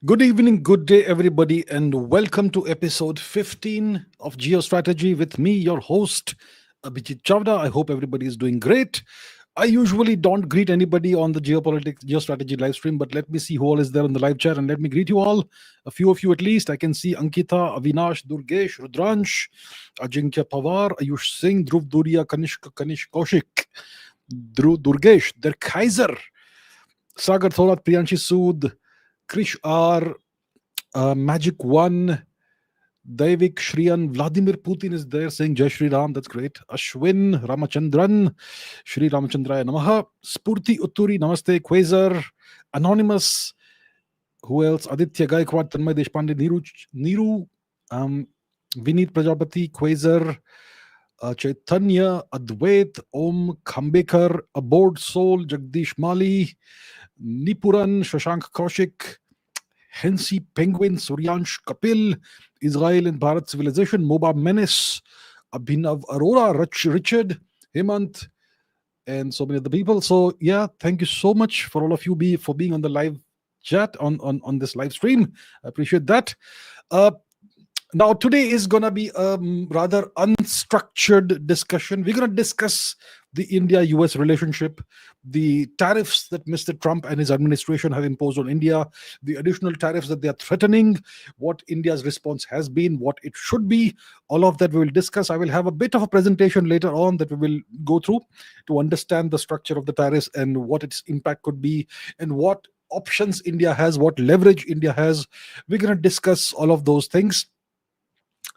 Good evening, good day, everybody, and welcome to episode 15 of Geostrategy with me, your host, AbhijitChavda. I hope everybody is doing great. I usually don't greet anybody on the Geopolitics Geostrategy live stream, but let me see who all is there on the live chat and let me greet you all. A few of you at least. I can see Ankita, Avinash, Durgesh, Rudransh, Ajinkya Pawar, Ayush Singh, Dhruv Duria, Kanish Kaushik, Durgesh, Der Kaiser, Sagar Thorat, Priyanshi Sood, Krish R, Magic One, Daivik Shriyan, Vladimir Putin is there saying Jai Shri Ram. That's great. Ashwin Ramachandran, Shri Ramachandraya Namaha, Spurti Utturi, Namaste, Quasar, Anonymous, who else? Aditya Gaikwad, Tanmay Deshpande, Niru, um, Vineet Prajapati, Quasar, Chaitanya, Advait, Om Khambekar, Aboard Soul, Jagdish Mali, Nipuran, Shashank Kaushik, Hensi Penguin, Suryansh Kapil, Israel and Bharat Civilization, Moba Menace, Abhinav Arora, Richard, Hemant, and so many other people. So yeah, thank you so much for all of you for being on the live chat on this live stream. I appreciate that. Uh, Now, today is going to be a rather unstructured discussion. We're going to discuss the India US relationship, the tariffs that Mr. Trump and his administration have imposed on India, the additional tariffs that they are threatening, what India's response has been, what it should be. All of that we will discuss. I will have a bit of a presentation later on that we will go through to understand the structure of the tariffs and what its impact could be and what options India has, what leverage India has. We're going to discuss all of those things.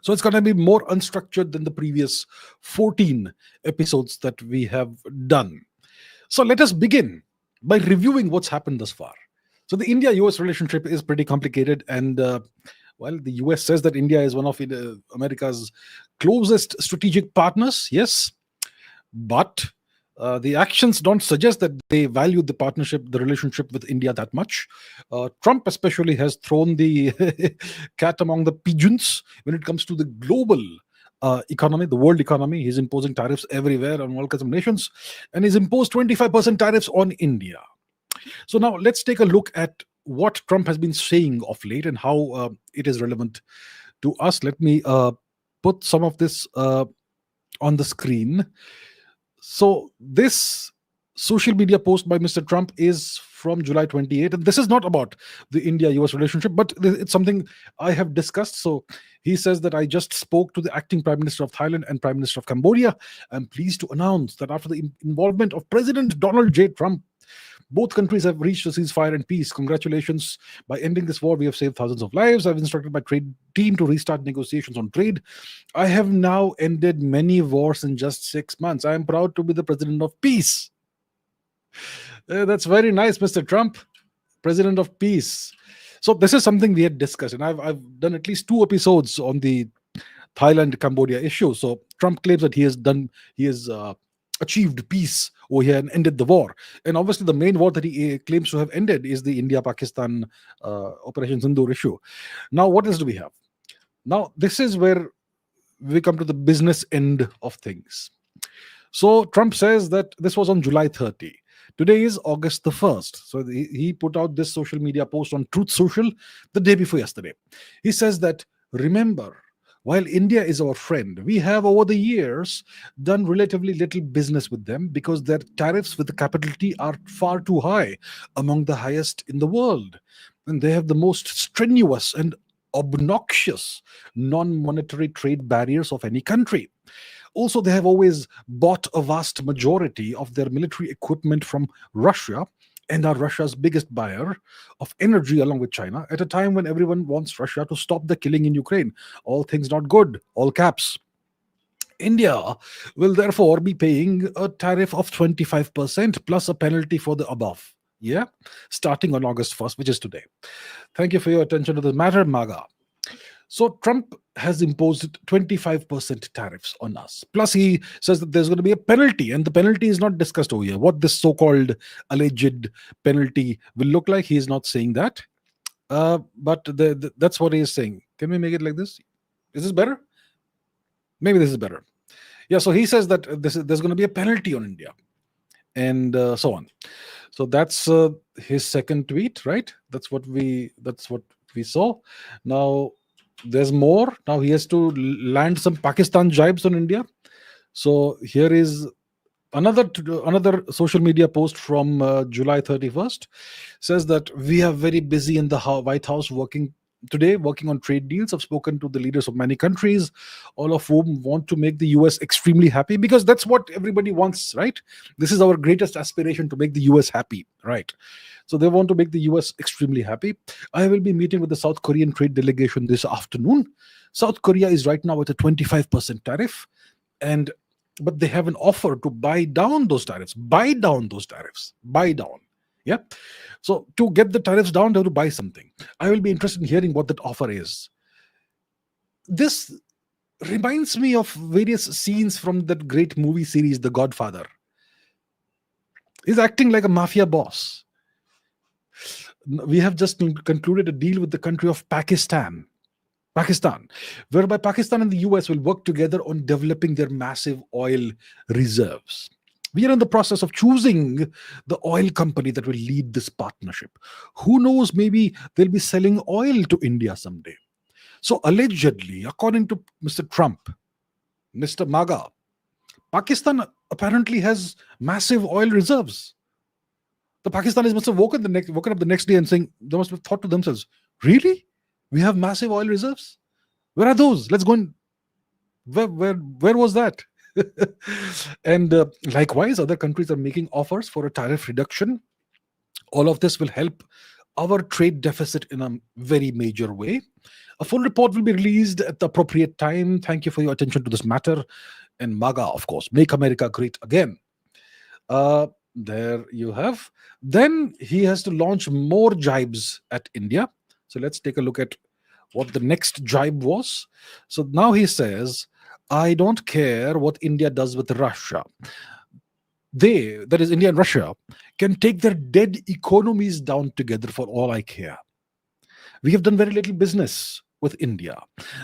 So it's going to be more unstructured than the previous 14 episodes that we have done. So let us begin by reviewing what's happened thus far. So the India US relationship is pretty complicated, and well, the US says that India is one of America's closest strategic partners, yes, but the actions don't suggest that they value the partnership, the relationship with India that much. Trump, especially, has thrown the cat among the pigeons when it comes to the global economy, the world economy. He's imposing tariffs everywhere on all kinds of nations, and he's imposed 25% tariffs on India. So now let's take a look at what Trump has been saying of late and how it is relevant to us. Let me put some of this on the screen. So this social media post by Mr. Trump is from July 28th, and this is not about the India-US relationship, but it's something I have discussed. So he says that I just spoke to the acting Prime Minister of Thailand and Prime Minister of Cambodia. I'm pleased to announce that after the involvement of President Donald J. Trump, both countries have reached a ceasefire and peace. Congratulations. By ending this war, we have saved thousands of lives. I've instructed my trade team to restart negotiations on trade. I have now ended many wars in just 6 months. I am proud to be the president of peace. That's very nice, Mr. Trump, president of peace. So this is something we had discussed, and I've done at least 2 episodes on the Thailand Cambodia issue. So Trump claims that he has achieved peace over here and ended the war. And obviously, the main war that he claims to have ended is the India-Pakistan Operation Sindoor issue. Now, what else do we have? Now, this is where we come to the business end of things. So Trump says that this was on July 30. Today is August the 1st. So he put out this social media post on Truth Social the day before yesterday. He says that, remember, while India is our friend, we have over the years done relatively little business with them because their tariffs with the capital T are far too high, among the highest in the world. And they have the most strenuous and obnoxious non-monetary trade barriers of any country. Also, they have always bought a vast majority of their military equipment from Russia and are Russia's biggest buyer of energy along with China at a time when everyone wants Russia to stop the killing in Ukraine. All things not good, all caps. India will therefore be paying a tariff of 25% plus a penalty for the above. Yeah, starting on August 1st, which is today. Thank you for your attention to the matter, MAGA. So Trump has imposed 25% tariffs on us. Plus, he says that there's going to be a penalty, and the penalty is not discussed over here. What this so-called alleged penalty will look like, he is not saying that. But that's what he is saying. Can we make it like this? Is this better? Maybe this is better. Yeah, so he says that there's going to be a penalty on India, and so on. So that's his second tweet, right? That's what we saw. Now there's more. Now he has to land some Pakistan jibes on India. So here is another social media post from July 31st. Says that we are very busy in the White House working on trade deals. I've spoken to the leaders of many countries, all of whom want to make the US extremely happy, because that's what everybody wants, right? This is our greatest aspiration, to make the US happy, right? So they want to make the US extremely happy. I will be meeting with the South Korean trade delegation this afternoon. South Korea is right now at a 25% tariff, and but they have an offer to buy down. Yeah. So to get the tariffs down, they have to buy something. I will be interested in hearing what that offer is. This reminds me of various scenes from that great movie series, The Godfather. He's acting like a mafia boss. We have just concluded a deal with the country of Pakistan, whereby Pakistan and the US will work together on developing their massive oil reserves. We are in the process of choosing the oil company that will lead this partnership. Who knows, maybe they'll be selling oil to India someday. So, allegedly, according to Mr. Trump, Mr. MAGA, Pakistan apparently has massive oil reserves. The Pakistanis must have woken up the next day and saying, they must have thought to themselves, really? We have massive oil reserves? Where are those? Let's go and where was that? And likewise, other countries are making offers for a tariff reduction. All of this will help our trade deficit in a very major way. A full report will be released at the appropriate time. Thank you for your attention to this matter. And MAGA, of course, make America great again. There you have. Then he has to launch more jibes at India. So let's take a look at what the next jibe was. So now he says, I don't care what India does with Russia. They, that is India and Russia, can take their dead economies down together for all I care. We have done very little business with India.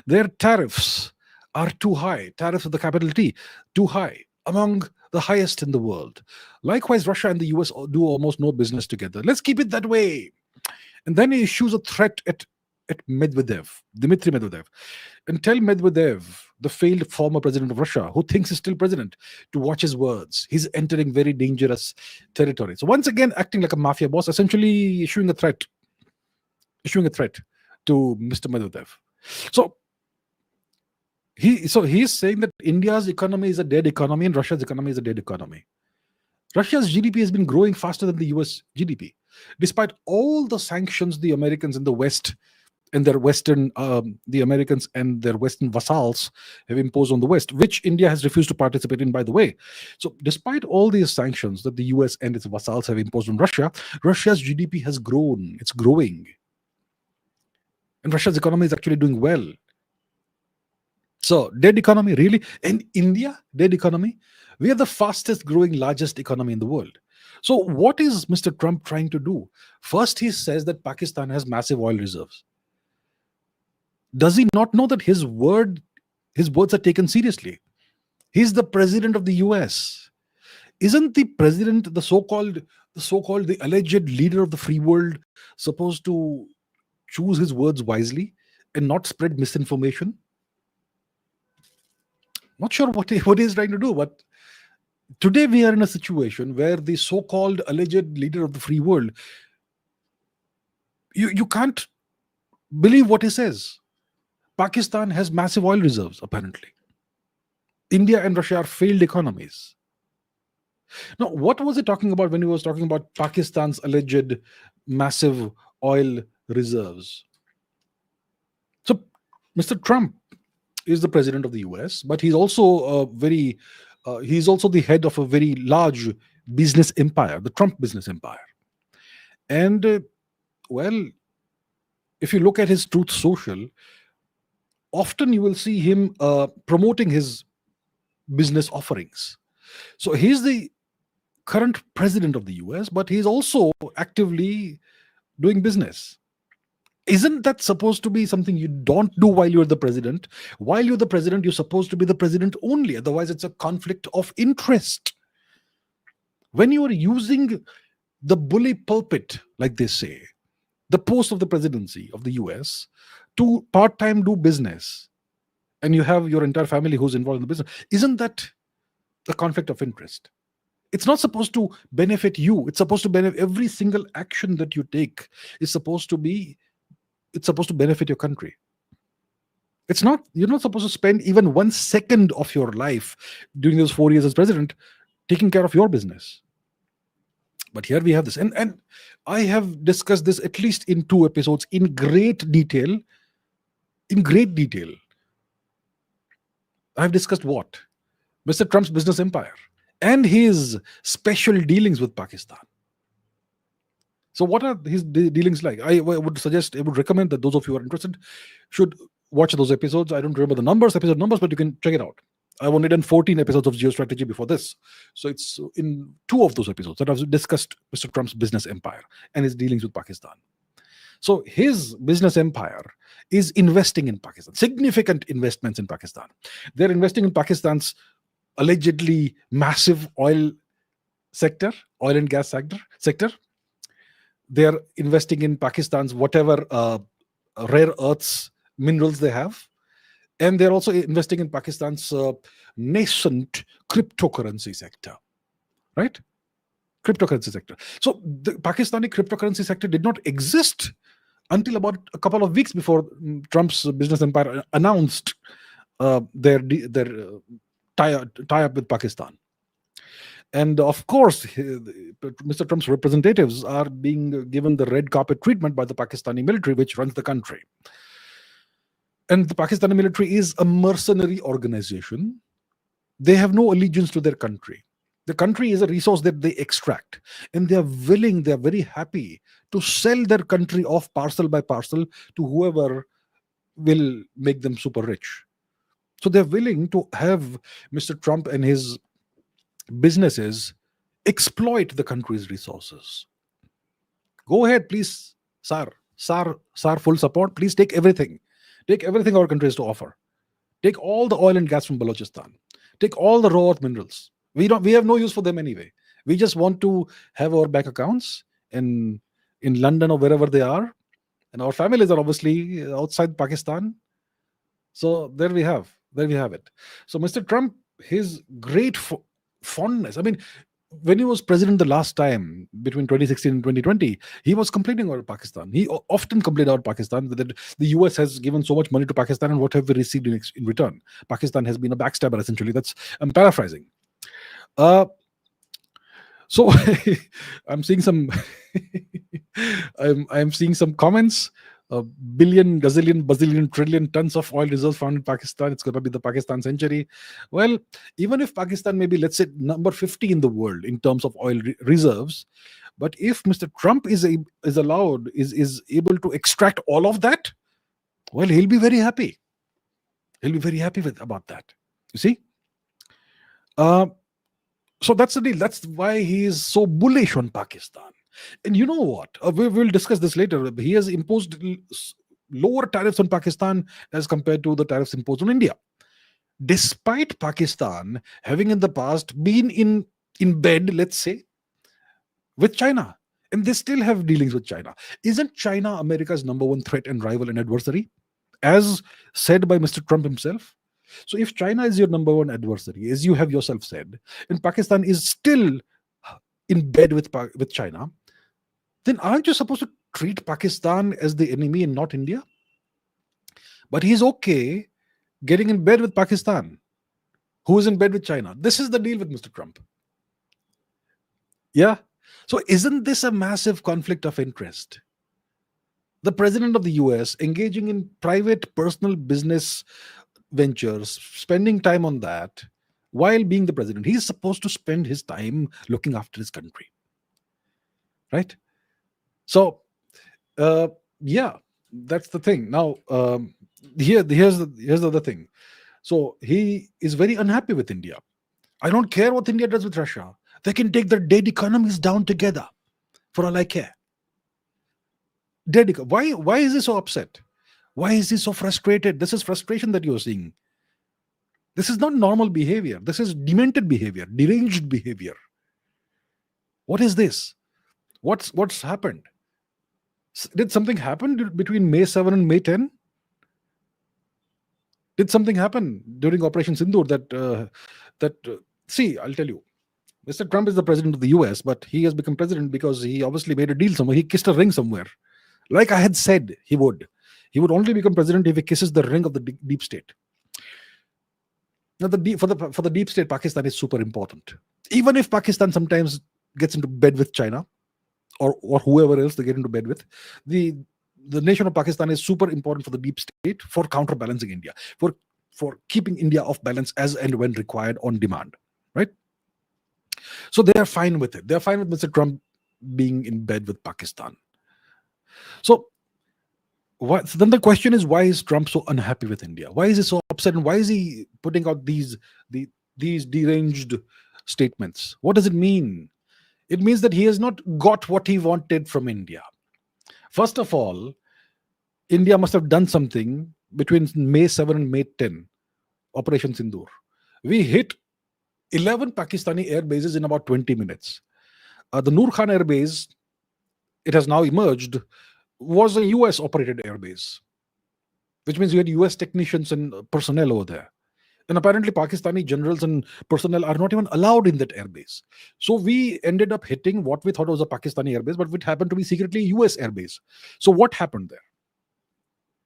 Their tariffs are too high. Tariffs with the capital T, too high, among the highest in the world. Likewise, Russia and the US do almost no business together. Let's keep it that way. And then he issues a threat at Dmitry Medvedev, and tell Medvedev, the failed former president of Russia, who thinks he's still president, to watch his words. He's entering very dangerous territory. So once again, acting like a mafia boss, essentially issuing a threat to Mr. Medvedev. So he's saying that India's economy is a dead economy and Russia's economy is a dead economy. Russia's GDP has been growing faster than the US GDP, despite all the sanctions the Americans in the West and the Americans and their Western vassals have imposed on the West, which India has refused to participate in, by the way. So, despite all these sanctions that the US and its vassals have imposed on Russia, Russia's GDP has grown. It's growing. And Russia's economy is actually doing well. So, dead economy, really? And India, dead economy? We are the fastest growing, largest economy in the world. So, what is Mr. Trump trying to do? First, he says that Pakistan has massive oil reserves. Does he not know that his words are taken seriously? He's the president of the US. Isn't the president, the alleged leader of the free world, supposed to choose his words wisely and not spread misinformation? Not sure what he's trying to do, but today we are in a situation where the so-called alleged leader of the free world, you can't believe what he says. Pakistan has massive oil reserves, apparently. India and Russia are failed economies. Now, what was he talking about when he was talking about Pakistan's alleged massive oil reserves? So, Mr. Trump is the president of the US, but he's also he's also the head of a very large business empire, the Trump business empire. And well, if you look at his Truth Social, often you will see him promoting his business offerings. So he's the current president of the US, but he's also actively doing business. Isn't that supposed to be something you don't do while you're the president? While you're the president, you're supposed to be the president only. Otherwise, it's a conflict of interest. When you are using the bully pulpit, like they say, the post of the presidency of the US, to part time do business, and you have your entire family who's involved in the business. Isn't that a conflict of interest? It's not supposed to benefit you. It's supposed to benefit every single action that you take. Is supposed to be. It's supposed to benefit your country. It's not. You're not supposed to spend even 1 second of your life during those 4 years as president taking care of your business. But here we have this, and I have discussed this at least in 2 episodes in great detail. In great detail, I've discussed what Mr. Trump's business empire and his special dealings with Pakistan. So, what are his dealings like? I would recommend that those of you who are interested should watch those episodes. I don't remember the episode numbers, but you can check it out. I've only done 14 episodes of Geostrategy before this. So it's in 2 of those episodes that I've discussed Mr. Trump's business empire and his dealings with Pakistan. So his business empire is investing in Pakistan, significant investments in Pakistan. They're investing in Pakistan's allegedly massive oil and gas sector. They're investing in Pakistan's whatever rare earths, minerals they have. And they're also investing in Pakistan's nascent cryptocurrency sector, right? Cryptocurrency sector. So the Pakistani cryptocurrency sector did not exist until about a couple of weeks before Trump's business empire announced their tie-up with Pakistan. And of course, Mr. Trump's representatives are being given the red carpet treatment by the Pakistani military, which runs the country. And the Pakistani military is a mercenary organization. They have no allegiance to their country. The country is a resource that they extract. And they are very happy to sell their country off parcel by parcel to whoever will make them super rich. So they're willing to have Mr. Trump and his businesses exploit the country's resources. Go ahead, please, sir, full support. Please take everything. Take everything our country has to offer. Take all the oil and gas from Balochistan. Take all the raw earth minerals. We have no use for them anyway. We just want to have our bank accounts in London or wherever they are. And our families are obviously outside Pakistan. So there we have it. So Mr. Trump, his great fondness. I mean, when he was president the last time between 2016 and 2020, he was complaining about Pakistan. He often complained about Pakistan that the US has given so much money to Pakistan, and what have we received in return? Pakistan has been a backstabber, essentially. I'm paraphrasing. So I'm seeing some I'm seeing some comments. A billion, gazillion, bazillion, trillion tons of oil reserves found in Pakistan. It's going to be the Pakistan century. Well, even if Pakistan may be, let's say, number 50 in the world in terms of oil reserves, but if Mr. Trump is able to extract all of that, well, he'll be very happy. He'll be very happy about that. You see? So that's the deal. That's why he is so bullish on Pakistan. And you know what? We'll discuss this later. He has imposed lower tariffs on Pakistan as compared to the tariffs imposed on India. Despite Pakistan having in the past been in bed, let's say, with China. And they still have dealings with China. Isn't China America's number one threat and rival and adversary? As said by Mr. Trump himself. So if China is your number one adversary, as you have yourself said, and Pakistan is still in bed with China, then aren't you supposed to treat Pakistan as the enemy and not India? But he's okay getting in bed with Pakistan, who is in bed with China. This is the deal with Mr. Trump. Yeah. So isn't this a massive conflict of interest? The president of the US engaging in private personal business ventures, spending time on that while being the president. He's supposed to spend his time looking after his country. Right? So, yeah, that's the thing. Now, here's the other thing. So he is very unhappy with India. I don't care what India does with Russia. They can take their dead economies down together, for all I care. Why is he so upset? Why is he so frustrated? This is frustration that you're seeing. This is not normal behavior. This is demented behavior, deranged behavior. What is this? What's happened? Did something happen between May 7 and May 10? Did something happen during Operation Sindoor that see? I'll tell you. Mr. Trump is the president of the US, but he has become president because he obviously made a deal somewhere. He kissed a ring somewhere. Like I had said, he would. He would only become president if he kisses the ring of the deep state. Now, for the deep state, Pakistan is super important. Even if Pakistan sometimes gets into bed with China or whoever else they get into bed with, the nation of Pakistan is super important for the deep state for counterbalancing India, for keeping India off balance as and when required on demand, right? So they are fine with it. They are fine with Mr. Trump being in bed with Pakistan. So then the question is, why is Trump so unhappy with India? Why is he so upset, and why is he putting out these deranged statements? What does it mean? It means that he has not got what he wanted from India. First of all, India must have done something between May 7 and May 10, Operation Sindoor. We hit 11 Pakistani air bases in about 20 minutes. The Noor Khan air base, it has now emerged, was a US operated airbase, which means you had US technicians and personnel over there. And apparently Pakistani generals and personnel are not even allowed in that airbase. So we ended up hitting what we thought was a Pakistani airbase, but which happened to be secretly a US airbase. So what happened there?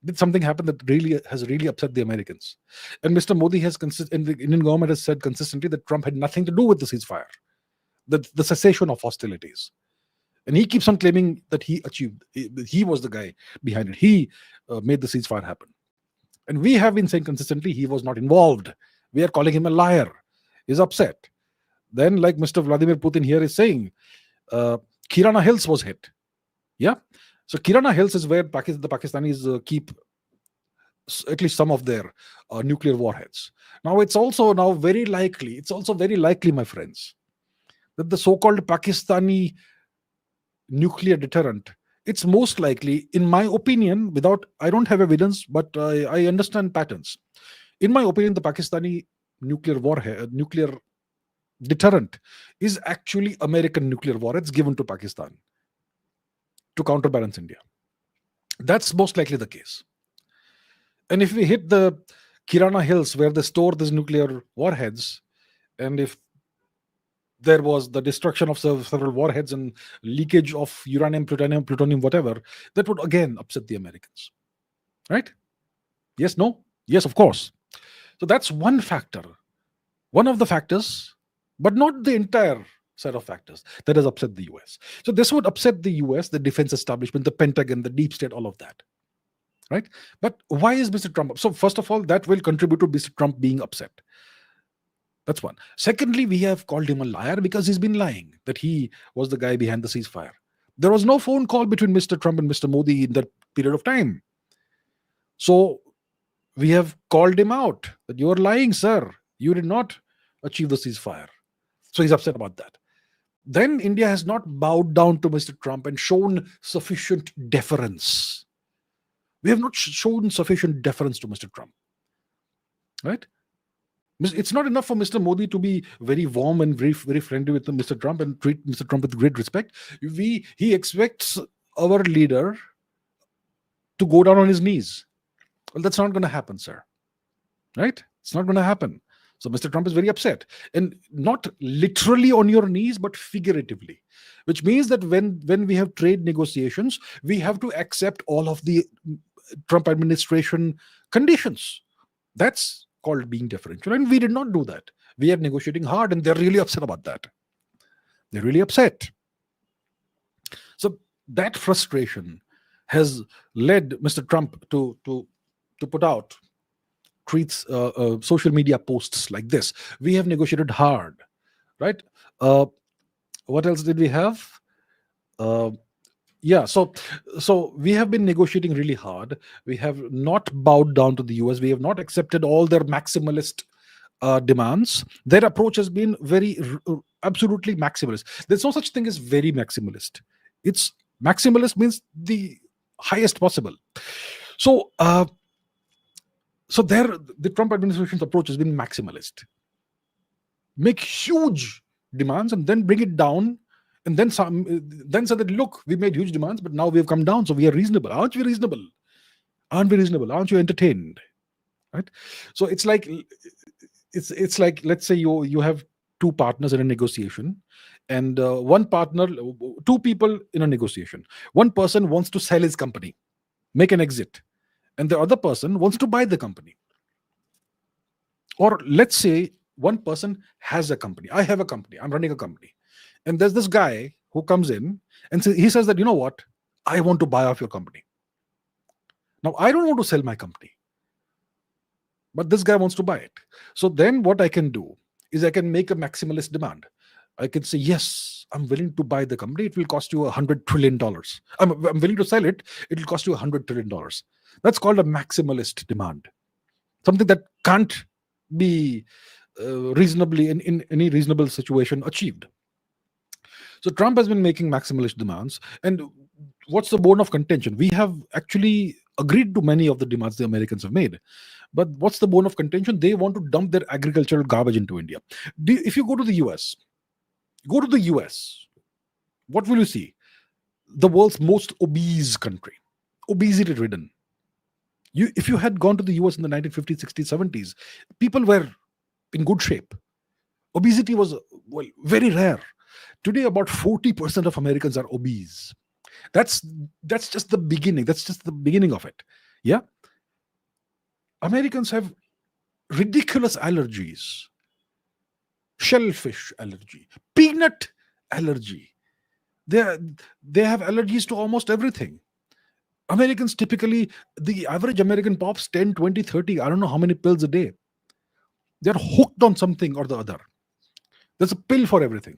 Did something happen that has really upset the Americans? And Mr. Modi and the Indian government has said consistently that Trump had nothing to do with the ceasefire, the cessation of hostilities. And he keeps on claiming that he was the guy behind it. He made the ceasefire happen. And we have been saying consistently he was not involved. We are calling him a liar. He's upset. Then, like Mr. Vladimir Putin here is saying, Kirana Hills was hit. Yeah. So Kirana Hills is where the Pakistanis keep at least some of their nuclear warheads. Now, it's also very likely, my friends, that the so-called Pakistani nuclear deterrent, it's most likely, in my opinion, I don't have evidence, but I understand patterns. In my opinion, the Pakistani nuclear deterrent is actually American nuclear warheads given to Pakistan to counterbalance India. That's most likely the case. And if we hit the Kirana Hills where they store these nuclear warheads, and if there was the destruction of several warheads and leakage of uranium, plutonium, whatever, that would again upset the Americans. Right? Yes, no? Yes, of course. So that's one factor. One of the factors, but not the entire set of factors that has upset the US. So this would upset the US, the defense establishment, the Pentagon, the deep state, all of that. Right? But why is Mr. Trump? So first of all, that will contribute to Mr. Trump being upset. That's one. Secondly, we have called him a liar because he's been lying that he was the guy behind the ceasefire. There was no phone call between Mr. Trump and Mr. Modi in that period of time. So we have called him out that you are lying, sir. You did not achieve the ceasefire. So he's upset about that. Then India has not bowed down to Mr. Trump and shown sufficient deference. We have not shown sufficient deference to Mr. Trump. Right? It's not enough for Mr. Modi to be very warm and very, very friendly with Mr. Trump and treat Mr. Trump with great respect. He expects our leader to go down on his knees. Well, that's not going to happen, sir. Right? It's not going to happen. So Mr. Trump is very upset. And not literally on your knees, but figuratively. Which means that when we have trade negotiations, we have to accept all of the Trump administration conditions. That's called being deferential. And we did not do that. We are negotiating hard, and they're really upset about that. They're really upset. So that frustration has led Mr. Trump to put out tweets, social media posts like this. We have negotiated hard, right? What else did we have? So we have been negotiating really hard. We have not bowed down to the US. We have not accepted all their maximalist demands. Their approach has been absolutely maximalist. There's no such thing as very maximalist. It's maximalist means the highest possible. So the Trump administration's approach has been maximalist. Make huge demands and then bring it down And then said that, look, we made huge demands, but now we have come down, so we are reasonable. Aren't we reasonable? Aren't we reasonable? Aren't you entertained? Right? So it's like, let's say you have two partners in a negotiation, and one partner, two people in a negotiation. One person wants to sell his company, make an exit, and the other person wants to buy the company. Or let's say one person has a company. I have a company. I'm running a company. And there's this guy who comes in and he says that, you know what? I want to buy off your company. Now, I don't want to sell my company, but this guy wants to buy it. So then what I can do is I can make a maximalist demand. I can say, yes, I'm willing to buy the company. It will cost you $100 trillion. I'm willing to sell it. It will cost you $100 trillion. That's called a maximalist demand. Something that can't be reasonably, in any reasonable situation, achieved. So Trump has been making maximalist demands. And what's the bone of contention? We have actually agreed to many of the demands the Americans have made. But what's the bone of contention? They want to dump their agricultural garbage into India. If you go to the US, what will you see? The world's most obese country, obesity ridden. If you had gone to the US in the 1950s, 60s, 70s, people were in good shape. Obesity was, well, very rare. Today, about 40% of Americans are obese. That's just the beginning. That's just the beginning of it. Yeah. Americans have ridiculous allergies. Shellfish allergy, peanut allergy. They have allergies to almost everything. Americans typically, the average American pops 10, 20, 30, I don't know how many pills a day. They're hooked on something or the other. There's a pill for everything.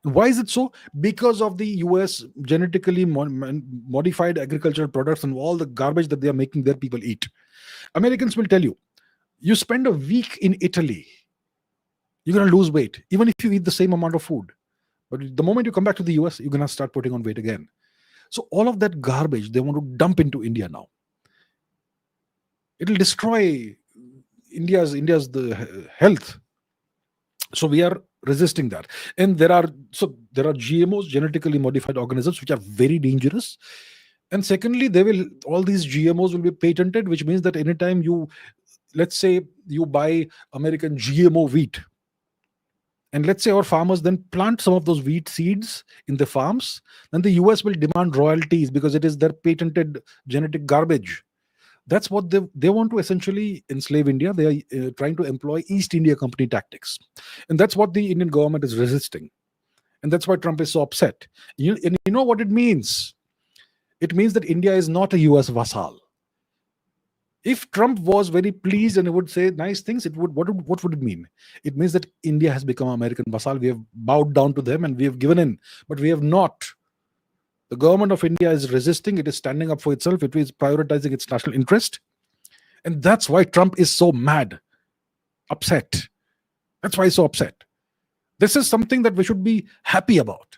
Why is it so? Because of the US genetically modified agricultural products and all the garbage that they are making their people eat. Americans will tell you, you spend a week in Italy, you're going to lose weight, even if you eat the same amount of food. But the moment you come back to the US, you're going to start putting on weight again. So all of that garbage, they want to dump into India now. It'll destroy India's the health. So we are resisting that. And there are GMOs, genetically modified organisms, which are very dangerous. And secondly, all these GMOs will be patented, which means that anytime let's say you buy American GMO wheat, and let's say our farmers then plant some of those wheat seeds in the farms, then the US will demand royalties because it is their patented genetic garbage. That's what they want to essentially enslave India. They are trying to employ East India Company tactics. And that's what the Indian government is resisting. And that's why Trump is so upset. And you know what it means? It means that India is not a US vassal. If Trump was very pleased and he would say nice things, what would it mean? It means that India has become American vassal. We have bowed down to them and we have given in, but we have not. The government of India is resisting. It is standing up for itself. It is prioritizing its national interest. And that's why Trump is so mad, upset. That's why he's so upset. This is something that we should be happy about.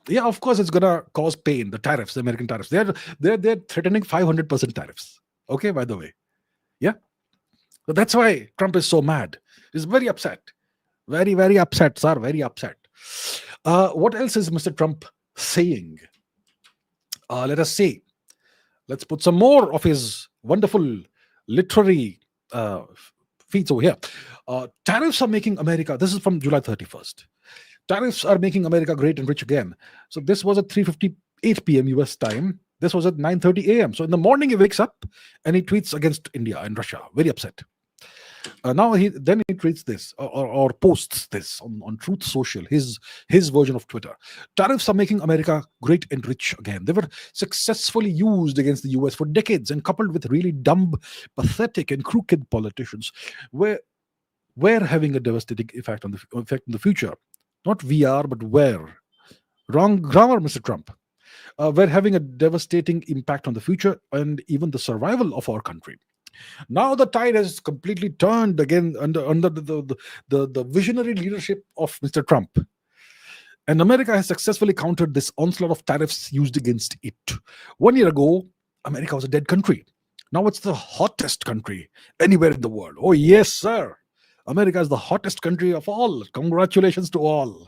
Yeah, of course, it's going to cause pain. The tariffs, the American tariffs. They're threatening 500% tariffs. Okay, by the way. Yeah. So that's why Trump is so mad. He's very upset. Very, very upset, sir. Very upset. What else is Mr. Trump saying? Let's put some more of his wonderful literary feats over here. Tariffs are making America, this is from July 31st. Tariffs are making America great and rich again. So this was at 3:58 p.m. US time. This was at 9:30 a.m. So in the morning he wakes up and he tweets against India and Russia. Very upset. Now he tweets this or posts this on Truth Social, his version of Twitter. Tariffs are making America great and rich again. They were successfully used against the US for decades, and coupled with really dumb, pathetic, and crooked politicians, we're having a devastating effect on the future. Not VR, but where. Wrong grammar, Mr. Trump. We're having a devastating impact on the future and even the survival of our country. Now the tide has completely turned again under the visionary leadership of Mr. Trump. And America has successfully countered this onslaught of tariffs used against it. 1 year ago, America was a dead country. Now it's the hottest country anywhere in the world. Oh, yes, sir. America is the hottest country of all. Congratulations to all.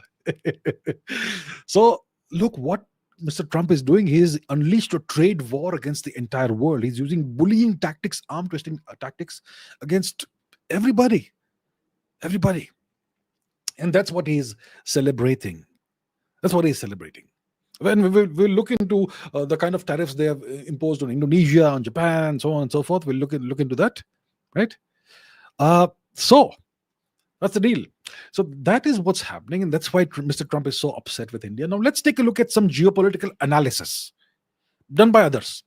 So look what Mr. Trump is doing. He is unleashed a trade war against the entire world. He's using bullying tactics, arm twisting tactics against everybody, everybody, and that's what he's celebrating. That's what he's celebrating. When we'll look into the kind of tariffs they have imposed on Indonesia, on Japan, so on and so forth. We'll look into that, right? So that's the deal. So that is what's happening, and that's why Mr. Trump is so upset with India. Now let's take a look at some geopolitical analysis done by others,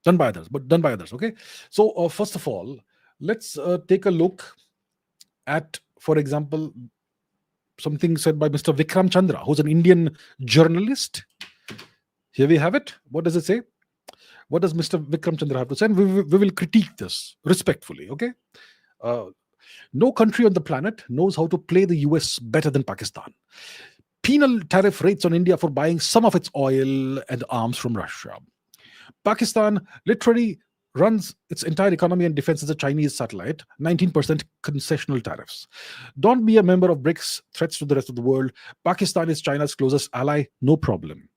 done by others. Okay. So first of all, let's take a look at, for example, something said by Mr. Vikram Chandra, who's an Indian journalist. Here we have it. What does it say? What does Mr. Vikram Chandra have to say? And we will critique this respectfully. Okay. No country on the planet knows how to play the US better than Pakistan. Penal tariff rates on India for buying some of its oil and arms from Russia. Pakistan literally runs its entire economy and defense as a Chinese satellite, 19% concessional tariffs. Don't be a member of BRICS, threats to the rest of the world. Pakistan is China's closest ally, no problem.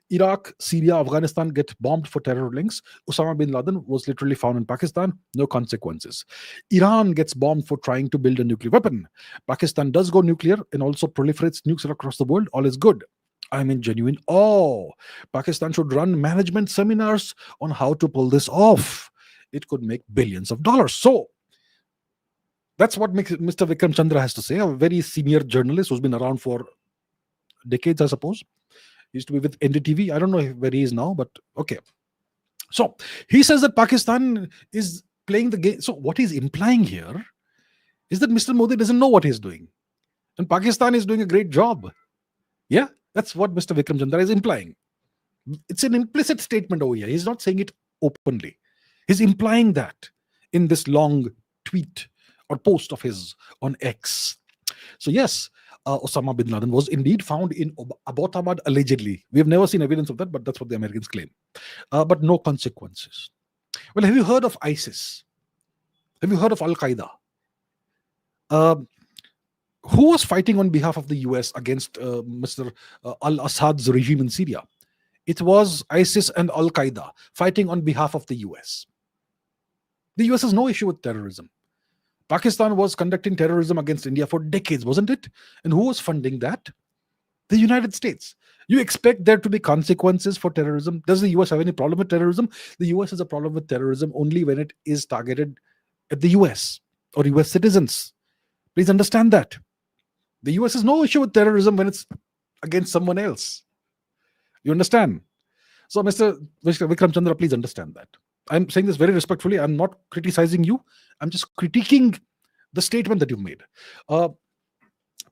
Iraq, Syria, Afghanistan get bombed for terror links. Osama bin Laden was literally found in Pakistan, no consequences. Iran gets bombed for trying to build a nuclear weapon. Pakistan does go nuclear and also proliferates nukes across the world. All is good. I'm in genuine awe. Pakistan should run management seminars on how to pull this off. It could make billions of dollars. So that's what Mr. Vikram Chandra has to say, a very senior journalist who's been around for decades, I suppose. He used to be with NDTV. I don't know where he is now, but okay. So he says that Pakistan is playing the game. So what he's implying here is that Mr. Modi doesn't know what he's doing. And Pakistan is doing a great job. Yeah, that's what Mr. Vikram Chandra is implying. It's an implicit statement over here. He's not saying it openly. He's implying that in this long tweet or post of his on X. So yes, Osama bin Laden was indeed found in Abbottabad allegedly. We have never seen evidence of that, but that's what the Americans claim. But no consequences. Well, have you heard of ISIS? Have you heard of Al Qaeda? Who was fighting on behalf of the US against Mr. Al Assad's regime in Syria? It was ISIS and Al Qaeda fighting on behalf of the US. The US has no issue with terrorism. Pakistan was conducting terrorism against India for decades, wasn't it? And who was funding that? The United States. You expect there to be consequences for terrorism. Does the US have any problem with terrorism? The US has a problem with terrorism only when it is targeted at the US or US citizens. Please understand that. The US has no issue with terrorism when it's against someone else. You understand? So, Mr. Vikram Chandra, please understand that. I'm saying this very respectfully. I'm not criticizing you. I'm just critiquing the statement that you've made.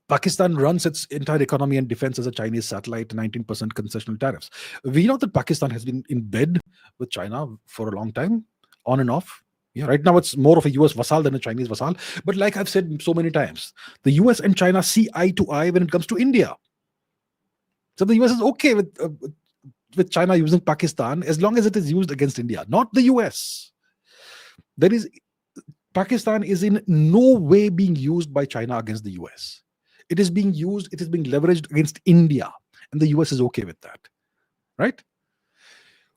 Pakistan runs its entire economy and defense as a Chinese satellite, 19% concessional tariffs. We know that Pakistan has been in bed with China for a long time, on and off. Yeah, right now it's more of a US vassal than a Chinese vassal. But like I've said so many times, the US and China see eye to eye when it comes to India. So the US is okay with China using Pakistan as long as it is used against India, not the US. Pakistan is in no way being used by China against the US. It is being used, it is being leveraged against India, and the US is okay with that. Right?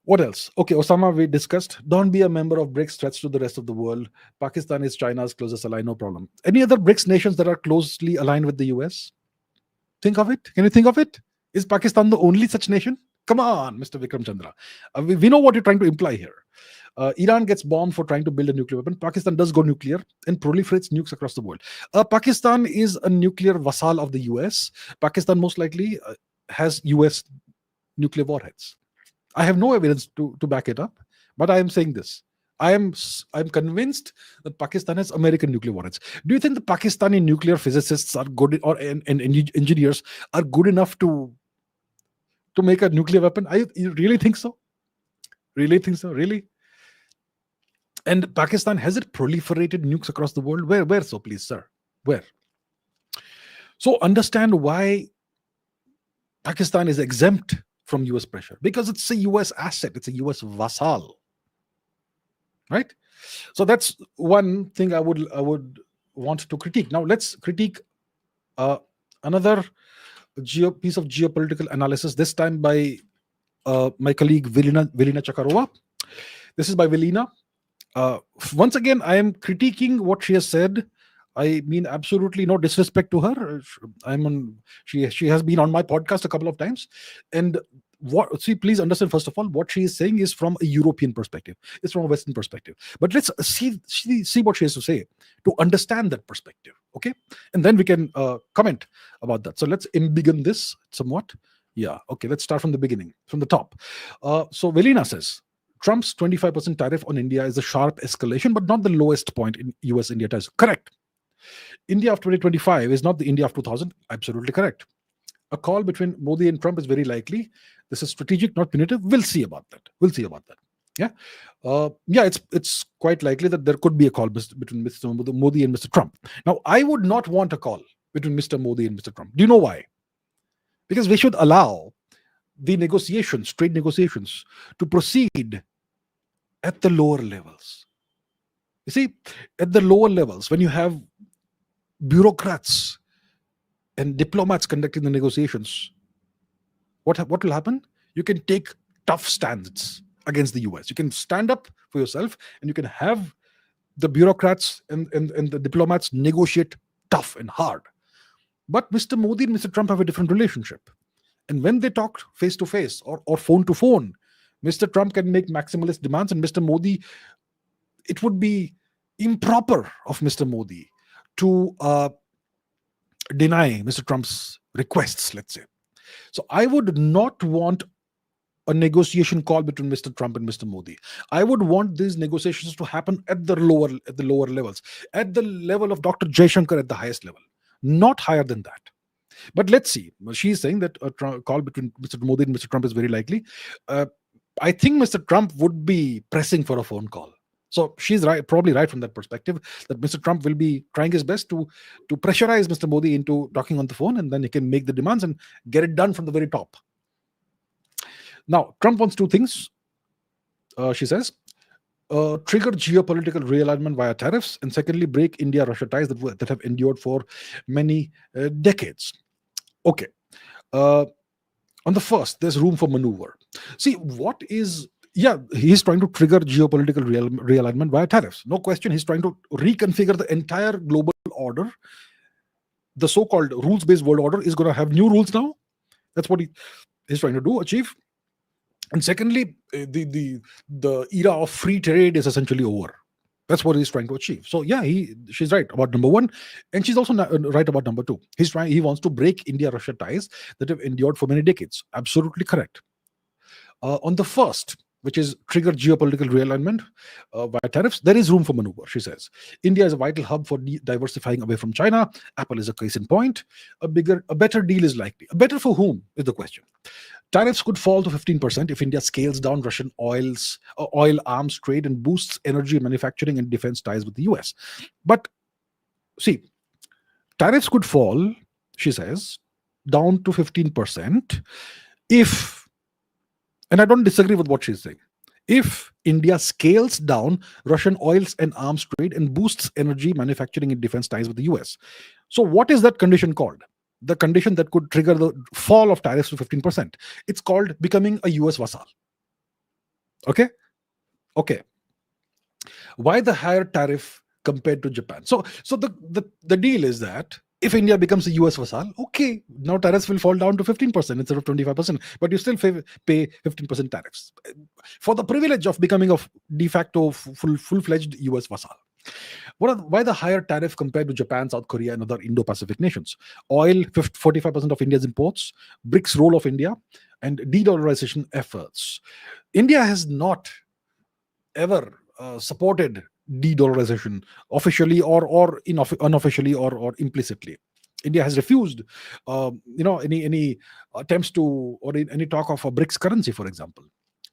What else? Okay, Osama, we discussed. Don't be a member of BRICS, threats to the rest of the world. Pakistan is China's closest ally, no problem. Any other BRICS nations that are closely aligned with the US? Think of it. Can you think of it? Is Pakistan the only such nation? Come on, Mr. Vikram Chandra. We know what you're trying to imply here. Iran gets bombed for trying to build a nuclear weapon. Pakistan does go nuclear and proliferates nukes across the world. Pakistan is a nuclear vassal of the US. Pakistan most likely has US nuclear warheads. I have no evidence to back it up, but I am saying this. I'm convinced that Pakistan has American nuclear warheads. Do you think the Pakistani nuclear physicists are good, or and engineers are good enough to make a nuclear weapon? You really think so? Really think so? Really? And Pakistan, has it proliferated nukes across the world? Where so, please, sir? Where? So understand why Pakistan is exempt from US pressure, because it's a US asset, it's a US vassal. Right? So that's one thing I would want to critique. Now let's critique another piece of geopolitical analysis, this time by my colleague Velina Chakarova. This is by Velina. Once again, I am critiquing what she has said. I mean, absolutely no disrespect to her. I'm on. She has been on my podcast a couple of times, and what see, please understand first of all, what she is saying is from a European perspective. It's from a Western perspective. But let's see what she has to say to understand that perspective. Okay, and then we can comment about that. So let's begin this somewhat. Yeah. Okay. Let's start from the beginning, from the top. So Velina says Trump's 25% tariff on India is a sharp escalation, but not the lowest point in US India ties. Correct. India of 2025 is not the India of 2000. Absolutely correct. A call between Modi and Trump is very likely. This is strategic, not punitive. We'll see about that. Yeah. Yeah, it's quite likely that there could be a call between Mr. Modi and Mr. Trump. Now, I would not want a call between Mr. Modi and Mr. Trump. Do you know why? Because we should allow the negotiations, trade negotiations, to proceed at the lower levels. You see, at the lower levels, when you have bureaucrats and diplomats conducting the negotiations, what will happen? You can take tough stands against the US. You can stand up for yourself, and you can have the bureaucrats and the diplomats negotiate tough and hard. But Mr. Modi and Mr. Trump have a different relationship. And when they talk face to face or phone to phone, Mr. Trump can make maximalist demands, and Mr. Modi, it would be improper of Mr. Modi to deny Mr. Trump's requests, let's say. So I would not want a negotiation call between Mr. Trump and Mr. Modi. I would want these negotiations to happen at the lower levels, at the level of Dr. Jaishankar at the highest level, not higher than that. But let's see. She's saying that a call between Mr. Modi and Mr. Trump is very likely. I think Mr. Trump would be pressing for a phone call. So she's right, probably right from that perspective, that Mr. Trump will be trying his best to pressurize Mr. Modi into talking on the phone, and then he can make the demands and get it done from the very top. Now, Trump wants two things, she says. Trigger geopolitical realignment via tariffs, and secondly, break India-Russia ties that have endured for many decades. Okay. On the first, there's room for maneuver. See, he's trying to trigger geopolitical realignment via tariffs. No question, he's trying to reconfigure the entire global order. The so-called rules-based world order is going to have new rules now. That's what he's trying to achieve. And secondly, the era of free trade is essentially over. That's what he's trying to achieve. So yeah, she's right about number one, and she's also right about number two. He wants to break India-Russia ties that have endured for many decades. Absolutely correct. On the first, which is trigger geopolitical realignment via tariffs, there is room for maneuver, she says. India is a vital hub for diversifying away from China. Apple is a case in point. A better deal is likely. A better for whom is the question. Tariffs could fall to 15% if India scales down Russian oil arms trade and boosts energy manufacturing and defense ties with the US. But see, tariffs could fall, she says, down to 15% if, and I don't disagree with what she's saying, if India scales down Russian oils and arms trade and boosts energy manufacturing and defense ties with the US. So what is that condition called? The condition that could trigger the fall of tariffs to 15%. It's called becoming a US vassal. Okay? Why the higher tariff compared to Japan? So the deal is that if India becomes a US vassal, okay, now tariffs will fall down to 15% instead of 25%, but you still pay 15% tariffs for the privilege of becoming a de facto full-fledged US vassal. Why the higher tariff compared to Japan, South Korea, and other Indo-Pacific nations? Oil, 45% of India's imports, BRICS role of India, and de-dollarization efforts. India has not ever supported de-dollarization officially or unofficially or implicitly. India has refused, any attempts to or any talk of a BRICS currency, for example.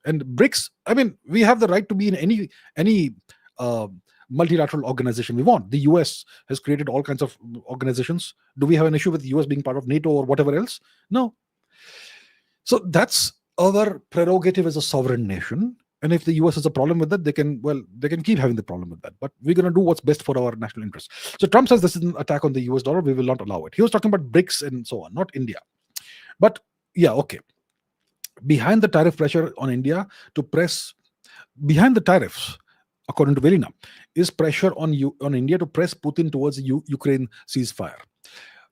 And BRICS, I mean, we have the right to be in any multilateral organization we want. The US has created all kinds of organizations. Do we have an issue with the US being part of NATO or whatever else? No. So that's our prerogative as a sovereign nation. And if the US has a problem with that, they can keep having the problem with that. But we're going to do what's best for our national interests. So Trump says this is an attack on the US dollar. We will not allow it. He was talking about BRICS and so on, not India. But yeah, okay. Behind the tariff pressure on India to press, behind the tariffs, according to Velina, is pressure on India to press Putin towards the Ukraine ceasefire.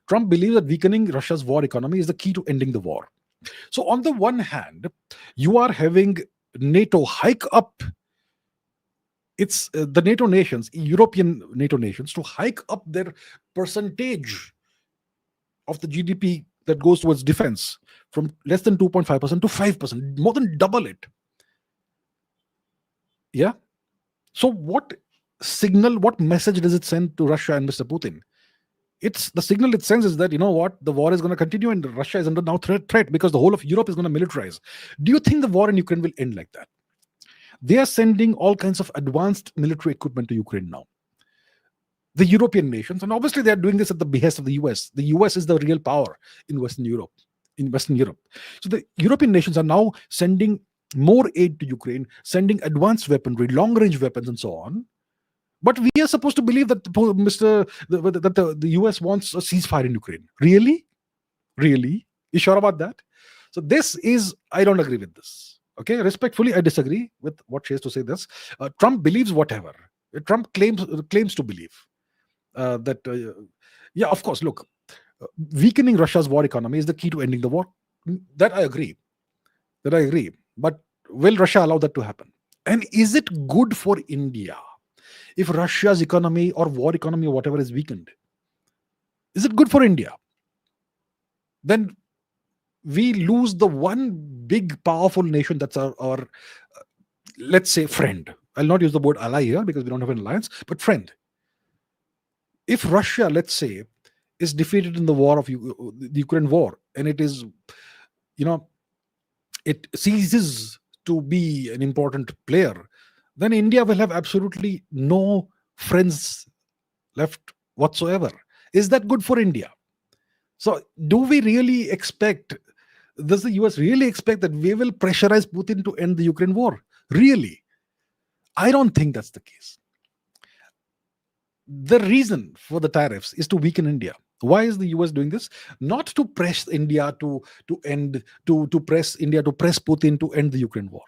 Trump believes that weakening Russia's war economy is the key to ending the war. So, on the one hand, you are having NATO hike up its the NATO nations, European NATO nations, to hike up their percentage of the GDP that goes towards defense from less than 2.5% to 5%, more than double it. Yeah. So, what signal, what message does it send to Russia and Mr. Putin? It's the signal it sends is that, you know what, the war is going to continue and Russia is under now threat because the whole of Europe is going to militarize. Do you think the war in Ukraine will end like that? They are sending all kinds of advanced military equipment to Ukraine now. The European nations, and obviously they are doing this at the behest of the US. The US is the real power in Western Europe. So the European nations are now sending more aid to Ukraine, sending advanced weaponry, long-range weapons, and so on. But we are supposed to believe that the US wants a ceasefire in Ukraine. Really? Really? You sure about that? So this is, I don't agree with this. Okay, respectfully, I disagree with what she has to say. This Trump believes whatever Trump claims to believe. Yeah, of course. Look, weakening Russia's war economy is the key to ending the war. That I agree. But will Russia allow that to happen? And is it good for India if Russia's economy or war economy or whatever is weakened? Is it good for India? Then we lose the one big powerful nation that's our let's say friend. I'll not use the word ally here because we don't have an alliance, but friend. If Russia, let's say, is defeated in the war of the Ukraine war, and it is, it ceases to be an important player, then India will have absolutely no friends left whatsoever. Is that good for India? So, do we really expect, does the US really expect that we will pressurize Putin to end the Ukraine war? Really? I don't think that's the case. The reason for the tariffs is to weaken India. Why is the US doing this? Not to press India to press India to press Putin to end the Ukraine war.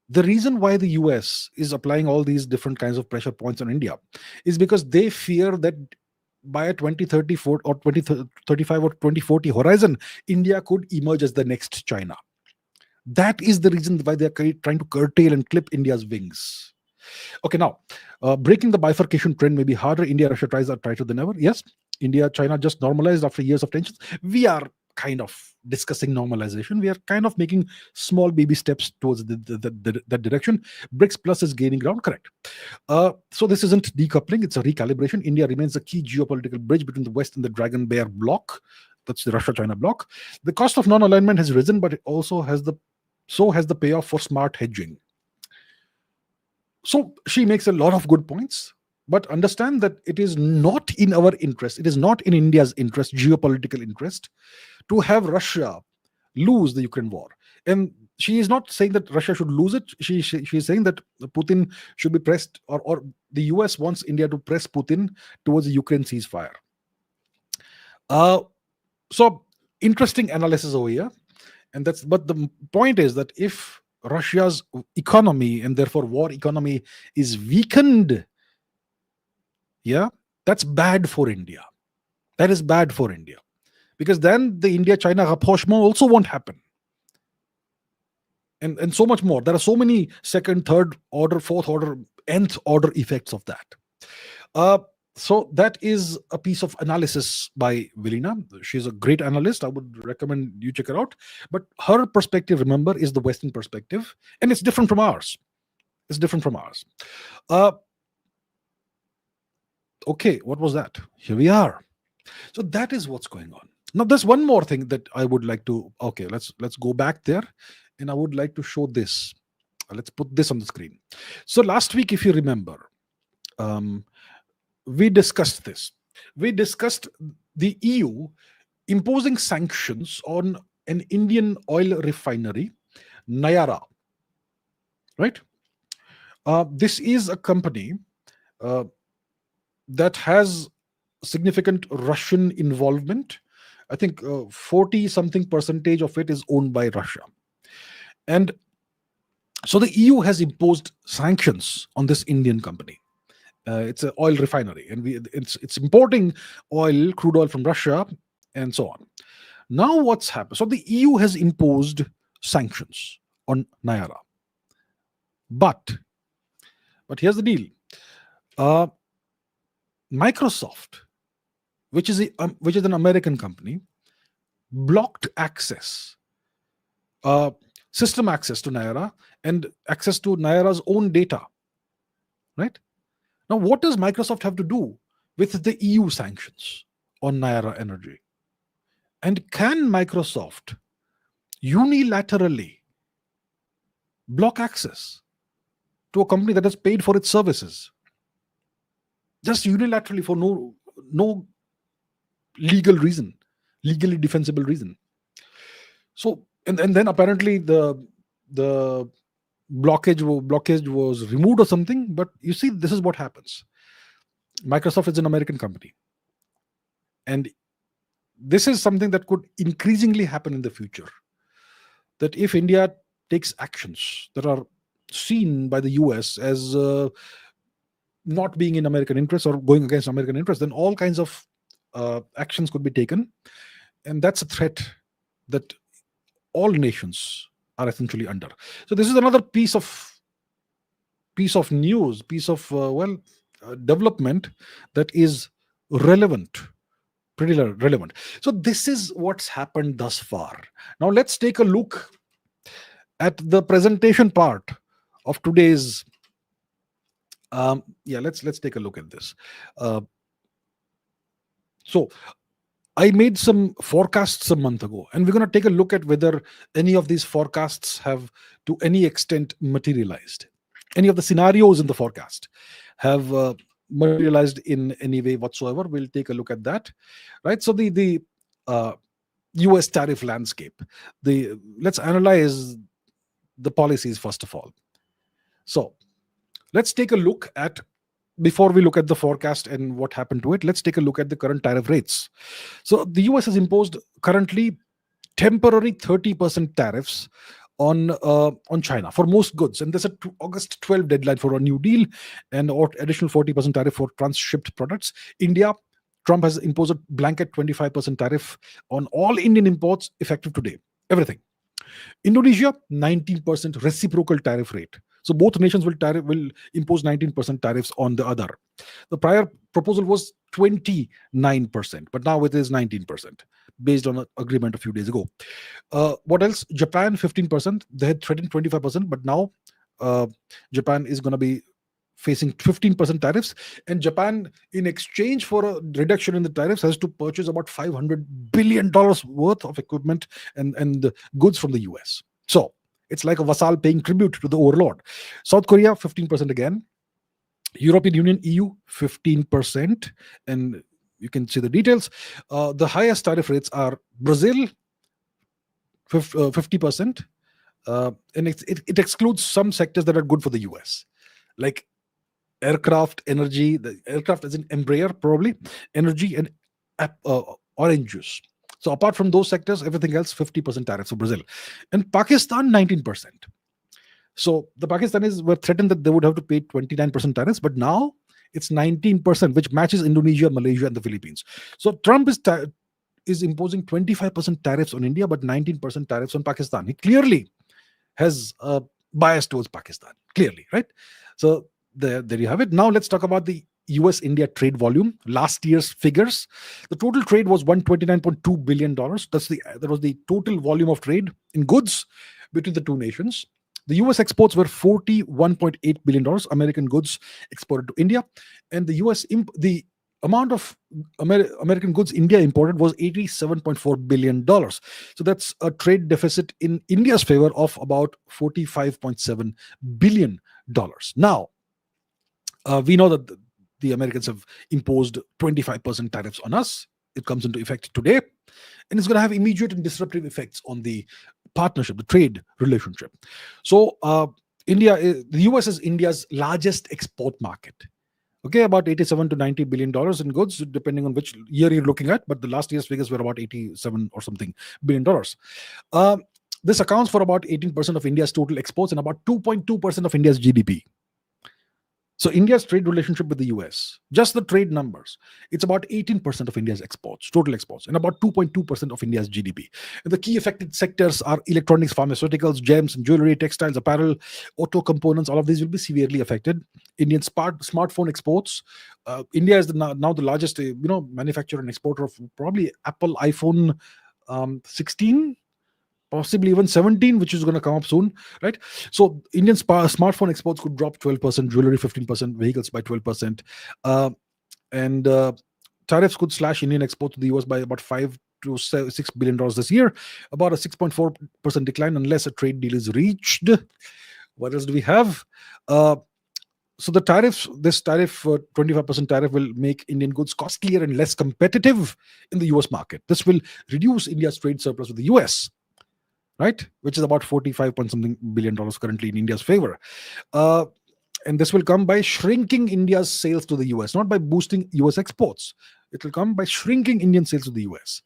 The reason why the US is applying all these different kinds of pressure points on India is because they fear that by a 2034 or 2035 or 2040 horizon, India could emerge as the next China. That is the reason why they're trying to curtail and clip India's wings. Okay, now, breaking the bifurcation trend may be harder. India-Russia ties are tighter than ever. Yes, India-China just normalized after years of tensions. We are kind of discussing normalization. We are kind of making small baby steps towards that direction. BRICS Plus is gaining ground, correct. So this isn't decoupling, it's a recalibration. India remains a key geopolitical bridge between the West and the Dragon Bear bloc. That's the Russia-China bloc. The cost of non-alignment has risen, but it also has the payoff for smart hedging. So she makes a lot of good points, but understand that it is not in our interest, it is not in India's interest, geopolitical interest, to have Russia lose the Ukraine war. And she is not saying that Russia should lose it. She is saying that Putin should be pressed, or the US wants India to press Putin towards the Ukraine ceasefire. So interesting analysis over here. But the point is that if Russia's economy and therefore war economy is weakened, that's bad for India. That is bad for India, because then the India-China rapprochement also won't happen, and so much more. There are so many second, third order, fourth order, nth order effects of that. So that is a piece of analysis by Velina. She's a great analyst. I would recommend you check her out. But her perspective, remember, is the Western perspective, and it's different from ours. Okay, what was that? Here we are. So that is what's going on. Now, there's one more thing that I would like to. Okay, let's go back there, and I would like to show this. Let's put this on the screen. So last week, if you remember, we discussed this. We discussed the EU imposing sanctions on an Indian oil refinery, Nayara. Right? This is a company that has significant Russian involvement, I think 40 something percentage of it is owned by Russia. And so the EU has imposed sanctions on this Indian company. It's an oil refinery, and it's importing crude oil from Russia, and so on. Now, what's happened? So the EU has imposed sanctions on Naira, but here's the deal: uh, Microsoft, which is an American company, blocked access, uh, system access to Naira and access to Naira's own data. Right now, what does Microsoft have to do with the EU sanctions on Naira Energy? And can Microsoft unilaterally block access to a company that has paid for its services? Just unilaterally for no legal reason, legally defensible reason. So and then apparently the blockage was removed or something. But you see, this is what happens. Microsoft is an American company, and this is something that could increasingly happen in the future. That if India takes actions that are seen by the US as not being in American interest or going against American interest, then all kinds of actions could be taken. And that's a threat that all nations are essentially under. So this is another piece of news, development that is relevant, pretty relevant. So this is what's happened thus far. Now let's take a look at the presentation part of today's. Let's take a look at this. So I made some forecasts a month ago, and we're going to take a look at whether any of these forecasts have to any extent materialized. Any of the scenarios in the forecast have materialized in any way whatsoever. We'll take a look at that. Right. So the US tariff landscape. Let's analyze the policies first of all. So let's take a look at, before we look at the forecast and what happened to it, let's take a look at the current tariff rates. So the US has imposed currently temporary 30% tariffs on China for most goods, and there's a August 12 deadline for a new deal, and additional 40% tariff for transshipped products. India, Trump has imposed a blanket 25% tariff on all Indian imports effective today. Everything. Indonesia, 19% reciprocal tariff rate. So both nations will impose 19% tariffs on the other. The prior proposal was 29%, but now it is 19%, based on an agreement a few days ago. What else? Japan, 15%. They had threatened 25%, but now Japan is going to be facing 15% tariffs. And Japan, in exchange for a reduction in the tariffs, has to purchase about $500 billion worth of equipment and goods from the US. So it's like a vassal paying tribute to the overlord. South Korea, 15% again. European Union, EU, 15%. And you can see the details. The highest tariff rates are Brazil, 50%. And it excludes some sectors that are good for the US, like aircraft, energy, the aircraft as in Embraer, probably, energy, and orange juice. So apart from those sectors, everything else, 50% tariffs for Brazil. And Pakistan, 19%. So the Pakistanis were threatened that they would have to pay 29% tariffs, but now it's 19%, which matches Indonesia, Malaysia, and the Philippines. So Trump is imposing 25% tariffs on India, but 19% tariffs on Pakistan. He clearly has a bias towards Pakistan, clearly, right? So there you have it. Now let's talk about the US-India trade volume. Last year's figures. The total trade was $129.2 billion. That was the total volume of trade in goods between the two nations. The US exports were $41.8 billion, American goods exported to India. And the amount of American goods India imported was $87.4 billion. So that's a trade deficit in India's favor of about $45.7 billion. Now, we know that the Americans have imposed 25% tariffs on us. It comes into effect today, and it's going to have immediate and disruptive effects on the partnership, the trade relationship. So the US is India's largest export market. Okay, about 87 to 90 billion dollars in goods, depending on which year you're looking at. But the last year's figures were about 87 or something billion dollars. Um, this accounts for about 18% of India's total exports and about 2.2% of India's GDP. So India's trade relationship with the US, just the trade numbers, it's about 18% of India's exports, total exports, and about 2.2% of India's GDP. And the key affected sectors are electronics, pharmaceuticals, gems and jewelry, textiles, apparel, auto components. All of these will be severely affected. Indian smartphone exports. India is now the largest, manufacturer and exporter of probably Apple iPhone 16, possibly even 17, which is going to come up soon, right? So Indian smartphone exports could drop 12%, jewelry 15%, vehicles by 12%. And tariffs could slash Indian exports to the US by about 5 to $6 billion this year, about a 6.4% decline unless a trade deal is reached. What else do we have? So the tariffs, this tariff, 25% tariff, will make Indian goods costlier and less competitive in the US market. This will reduce India's trade surplus with the US, right? Which is about 45 point something billion dollars currently in India's favor. Uh, and this will come by shrinking India's sales to the US, not by boosting US exports. It will come by shrinking Indian sales to the US.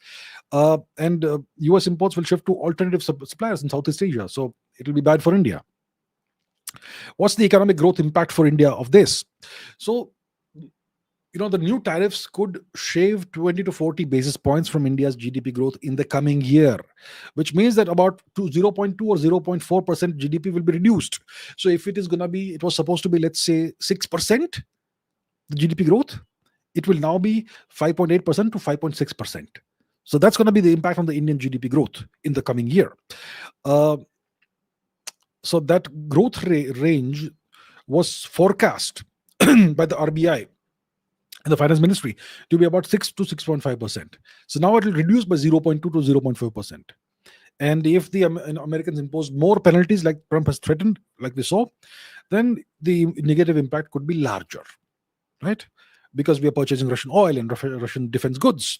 And US imports will shift to alternative suppliers in Southeast Asia. So it will be bad for India. What's the economic growth impact for India of this? So, the new tariffs could shave 20 to 40 basis points from India's GDP growth in the coming year, which means that about 0.2 or 0.4% GDP will be reduced. So if it was supposed to be, let's say, 6%, the GDP growth, it will now be 5.8% to 5.6%. So that's going to be the impact on the Indian GDP growth in the coming year. So that growth range was forecast by the RBI and the finance ministry to be about 6 to 6.5%. So now it will reduce by 0.2 to 0.5%. And if the Americans impose more penalties like Trump has threatened, like we saw, then the negative impact could be larger, right? Because we are purchasing Russian oil and Russian defense goods.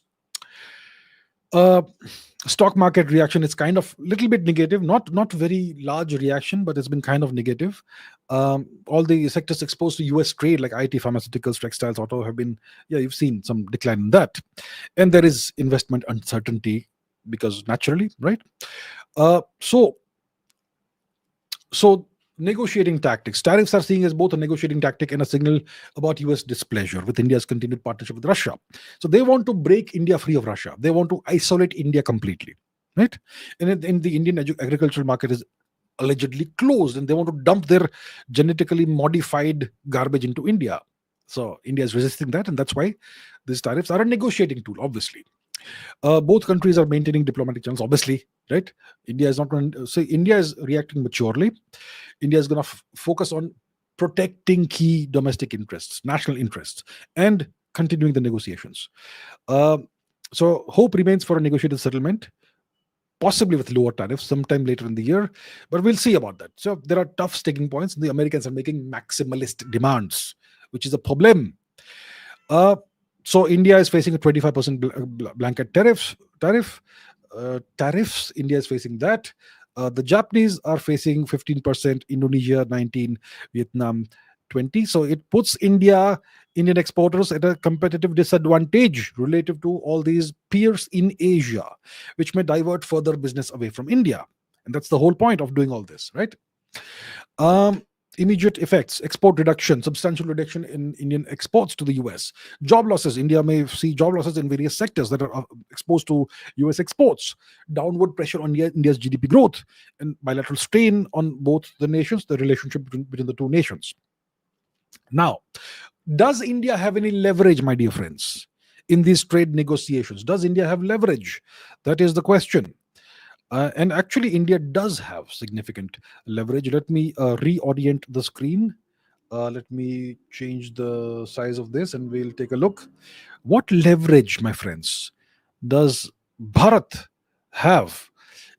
Stock market reaction is kind of little bit negative, not very large reaction, but it's been kind of negative. All the sectors exposed to US trade like IT, pharmaceuticals, textiles, auto have been, you've seen some decline in that. And there is investment uncertainty because naturally, right? So negotiating tactics. Tariffs are seen as both a negotiating tactic and a signal about US displeasure with India's continued partnership with Russia. So they want to break India free of Russia. They want to isolate India completely, right? And in the Indian agricultural market is allegedly closed, and they want to dump their genetically modified garbage into India. So India is resisting that, and that's why these tariffs are a negotiating tool, obviously. Both countries are maintaining diplomatic channels, obviously, right? India is not going to say India is reacting maturely. India is going to focus on protecting key domestic interests, national interests, and continuing the negotiations. So hope remains for a negotiated settlement, possibly with lower tariffs sometime later in the year, but we'll see about that. So there are tough sticking points, and the Americans are making maximalist demands, which is a problem. So India is facing a 25% blanket tariffs. India is facing that. The Japanese are facing 15%, Indonesia 19%, Vietnam 20%. So it puts Indian exporters at a competitive disadvantage relative to all these peers in Asia, which may divert further business away from India. And that's the whole point of doing all this, right? Immediate effects: export reduction, substantial reduction in Indian exports to the US. Job losses: India may see job losses in various sectors that are exposed to US exports. Downward pressure on India's GDP growth, and bilateral strain on both the nations, the relationship between the two nations. Now, does India have any leverage, my dear friends, in these trade negotiations? Does India have leverage? That is the question. And actually, India does have significant leverage. Let me reorient the screen. Let me change the size of this and we'll take a look. What leverage, my friends, does Bharat have?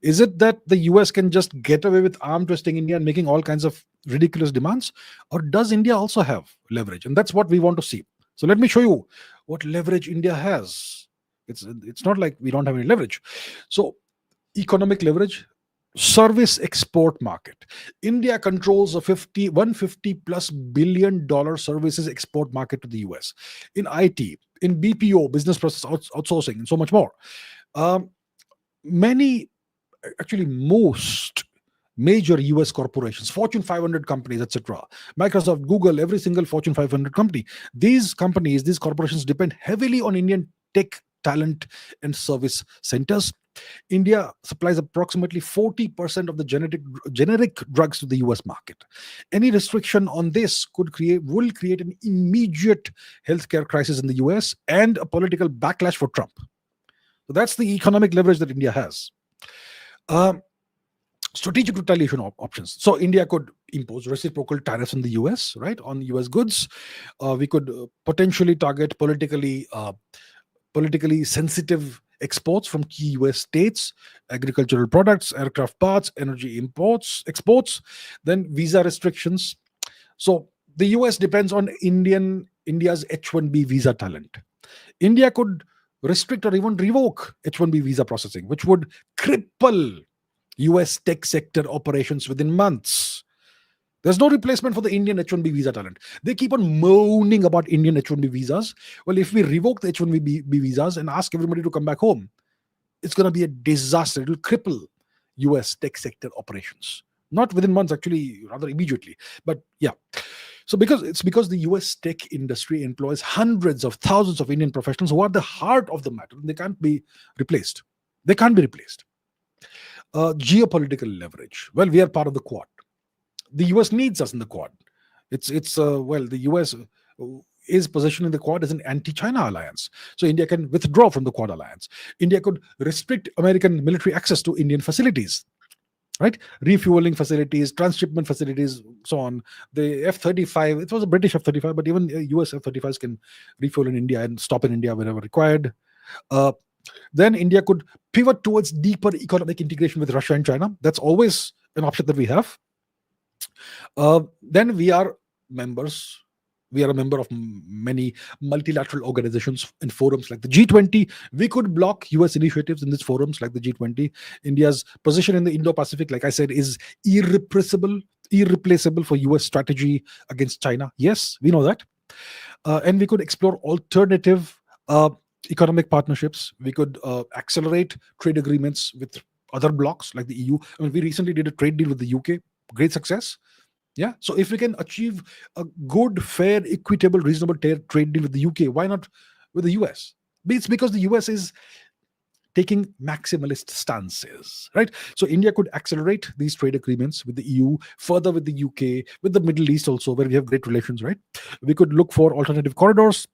Is it that the US can just get away with arm twisting India and making all kinds of ridiculous demands? Or does India also have leverage? And that's what we want to see. So let me show you what leverage India has. It's not like we don't have any leverage. So economic leverage, Service export market. India controls a 150 plus billion-dollar services export market to the US in IT, in BPO, business process outsourcing, and so much more. Um, Many, actually, most major US corporations, Fortune 500 companies, etc., Microsoft, Google, every single Fortune 500 company, these companies, these corporations depend heavily on Indian tech talent and service centers. India supplies approximately 40% of the generic drugs to the US market. Any restriction on this will create an immediate healthcare crisis in the US and a political backlash for Trump. So that's the economic leverage that India has. Um, Strategic retaliation options. So India could impose reciprocal tariffs in the US, right, on US goods. We could potentially target politically sensitive exports from key US states, agricultural products, aircraft parts, energy exports, then visa restrictions. So the US depends on India's H1B visa talent. India could restrict or even revoke H1B visa processing, which would cripple US tech sector operations within months. There's no replacement for the Indian H1B visa talent. They keep on moaning about Indian H1B visas. Well, if we revoke the H1B visas and ask everybody to come back home, it's going to be a disaster. It will cripple US tech sector operations. Not within months, actually, rather immediately. But yeah. So because the US tech industry employs hundreds of thousands of Indian professionals who are the heart of the matter. They can't be replaced. They can't be replaced. Geopolitical leverage. Well, we are part of the Quad. The US needs us in the Quad. The US is positioning the Quad as an anti-China alliance. So India can withdraw from the Quad alliance. India could restrict American military access to Indian facilities, right? Refueling facilities, transshipment facilities, so on. The F-35, it was a British F-35, but even US F-35s can refuel in India and stop in India wherever required. Then India could pivot towards deeper economic integration with Russia and China. That's always an option that we have. Then we are members. We are a member of many multilateral organizations and forums like the G20. We could block US initiatives in these forums like the G20. India's position in the Indo-Pacific, like I said, is irreplaceable for US strategy against China. Yes, we know that. And we could explore alternative economic partnerships. We could accelerate trade agreements with other blocs like the EU. I mean, we recently did a trade deal with the UK. Great success. Yeah. So if we can achieve a good, fair, equitable, reasonable trade deal with the UK, why not with the US? It's because the US is taking maximalist stances, right? So India could accelerate these trade agreements with the EU, further with the UK, with the Middle East also, where we have great relations, right? We could look for alternative corridors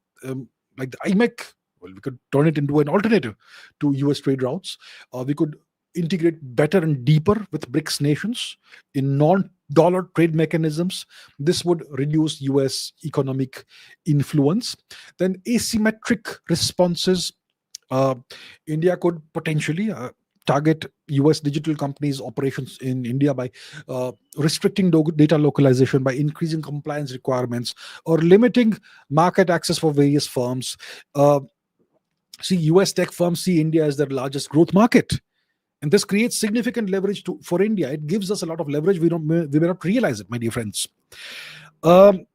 like the IMEC. Well, we could turn it into an alternative to US trade routes. We could integrate better and deeper with BRICS nations in non-dollar trade mechanisms. This would reduce US economic influence. Then asymmetric responses. India could potentially target US digital companies' operations in India by restricting data localization, by increasing compliance requirements, or limiting market access for various firms. US tech firms see India as their largest growth market. And this creates significant leverage for India. It gives us a lot of leverage. We may not realize it, my dear friends. And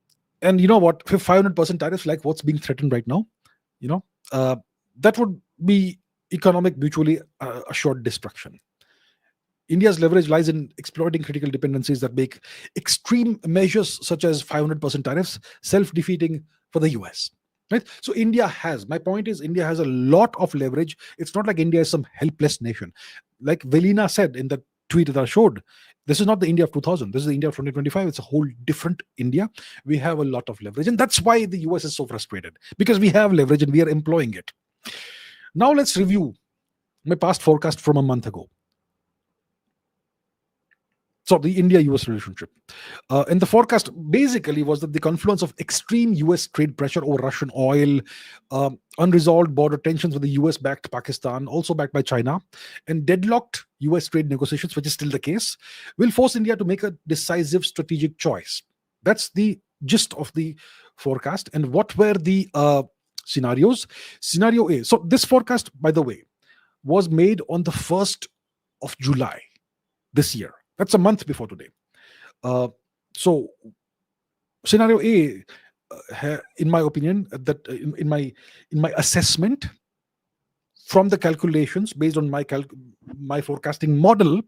you know what? 500% tariffs, like what's being threatened right now, that would be economic mutually assured destruction. India's leverage lies in exploiting critical dependencies that make extreme measures such as 500% tariffs self-defeating for the US. Right? So my point is, India has a lot of leverage. It's not like India is some helpless nation. Like Velina said in the tweet that I showed, this is not the India of 2000. This is the India of 2025. It's a whole different India. We have a lot of leverage. And that's why the US is so frustrated, because we have leverage and we are employing it. Now let's review my past forecast from a month ago. So the India-US relationship. And the forecast basically was that the confluence of extreme US trade pressure over Russian oil, unresolved border tensions with the US-backed Pakistan, also backed by China, and deadlocked US trade negotiations, which is still the case, will force India to make a decisive strategic choice. That's the gist of the forecast. And what were the scenarios? Scenario A. So this forecast, by the way, was made on the 1st of July. this year. That's a month before today. Uh, so scenario A, in my opinion, that in my assessment from the calculations based on my forecasting model,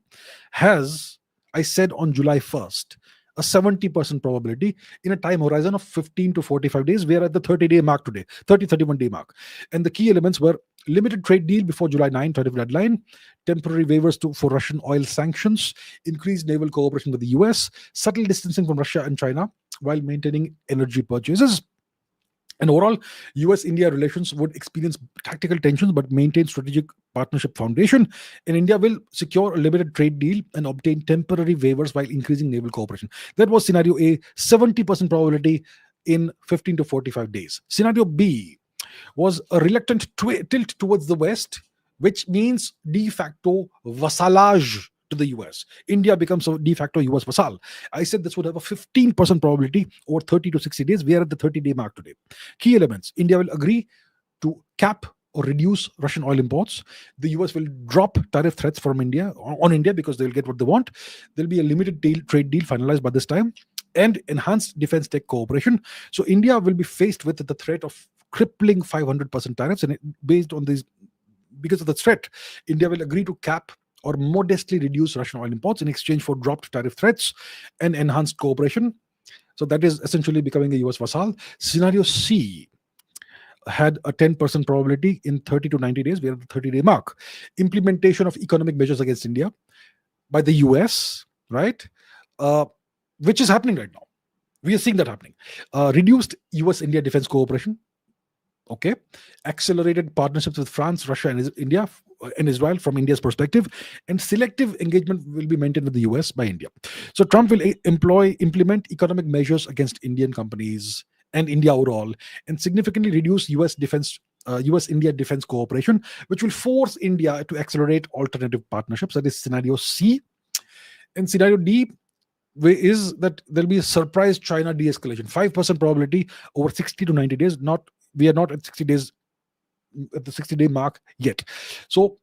has, I said on July 1st, a 70% probability in a time horizon of 15 to 45 days. We are at the 30-day mark today, 31-day mark. And the key elements were limited trade deal before July 9 tariff deadline, temporary waivers for Russian oil sanctions, increased naval cooperation with the US, subtle distancing from Russia and China while maintaining energy purchases. And overall, US India relations would experience tactical tensions but maintain strategic partnership foundation. And India will secure a limited trade deal and obtain temporary waivers while increasing naval cooperation. That was scenario A, 70% probability in 15 to 45 days. Scenario B was a reluctant tilt towards the West, which means de facto vassalage to the US. India becomes a de facto US vassal. I said this would have a 15% probability over 30 to 60 days. We are at the 30-day mark today. Key elements: India will agree to cap or reduce Russian oil imports. The US will drop tariff threats from India on India because they'll get what they want. There'll be a limited trade deal finalized by this time, and enhanced defense tech cooperation. So India will be faced with the threat of crippling 500% tariffs, and based on these, because of the threat, India will agree to cap or modestly reduce Russian oil imports in exchange for dropped tariff threats and enhanced cooperation. So that is essentially becoming a US vassal. Scenario C had a 10% probability in 30 to 90 days. We are at the 30-day mark. Implementation of economic measures against India by the US, right? Which is happening right now. We are seeing that happening. Reduced US-India defense cooperation. Okay. Accelerated partnerships with France, Russia, and India and Israel from India's perspective, and selective engagement will be maintained with the US by India. So Trump will implement economic measures against Indian companies and India overall, and significantly reduce US-India defense cooperation, which will force India to accelerate alternative partnerships. That is scenario C. And scenario D is that there'll be a surprise China de-escalation, 5% probability over 60 to 90 days. We are not at 60 days, at the 60-day mark yet. So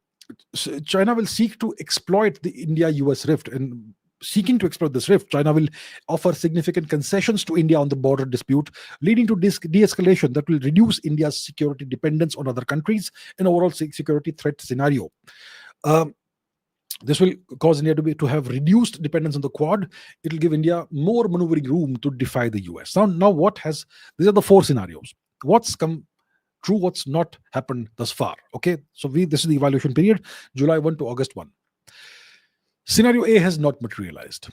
China will seek to exploit the India-US rift, and seeking to exploit this rift, China will offer significant concessions to India on the border dispute, leading to de-escalation that will reduce India's security dependence on other countries and overall security threat scenario. This will cause India to have reduced dependence on the Quad. It will give India more maneuvering room to defy the US. Now these are the four scenarios. What's come true, what's not happened thus far. Okay, so this is the evaluation period, July 1 to August 1. Scenario A has not materialized.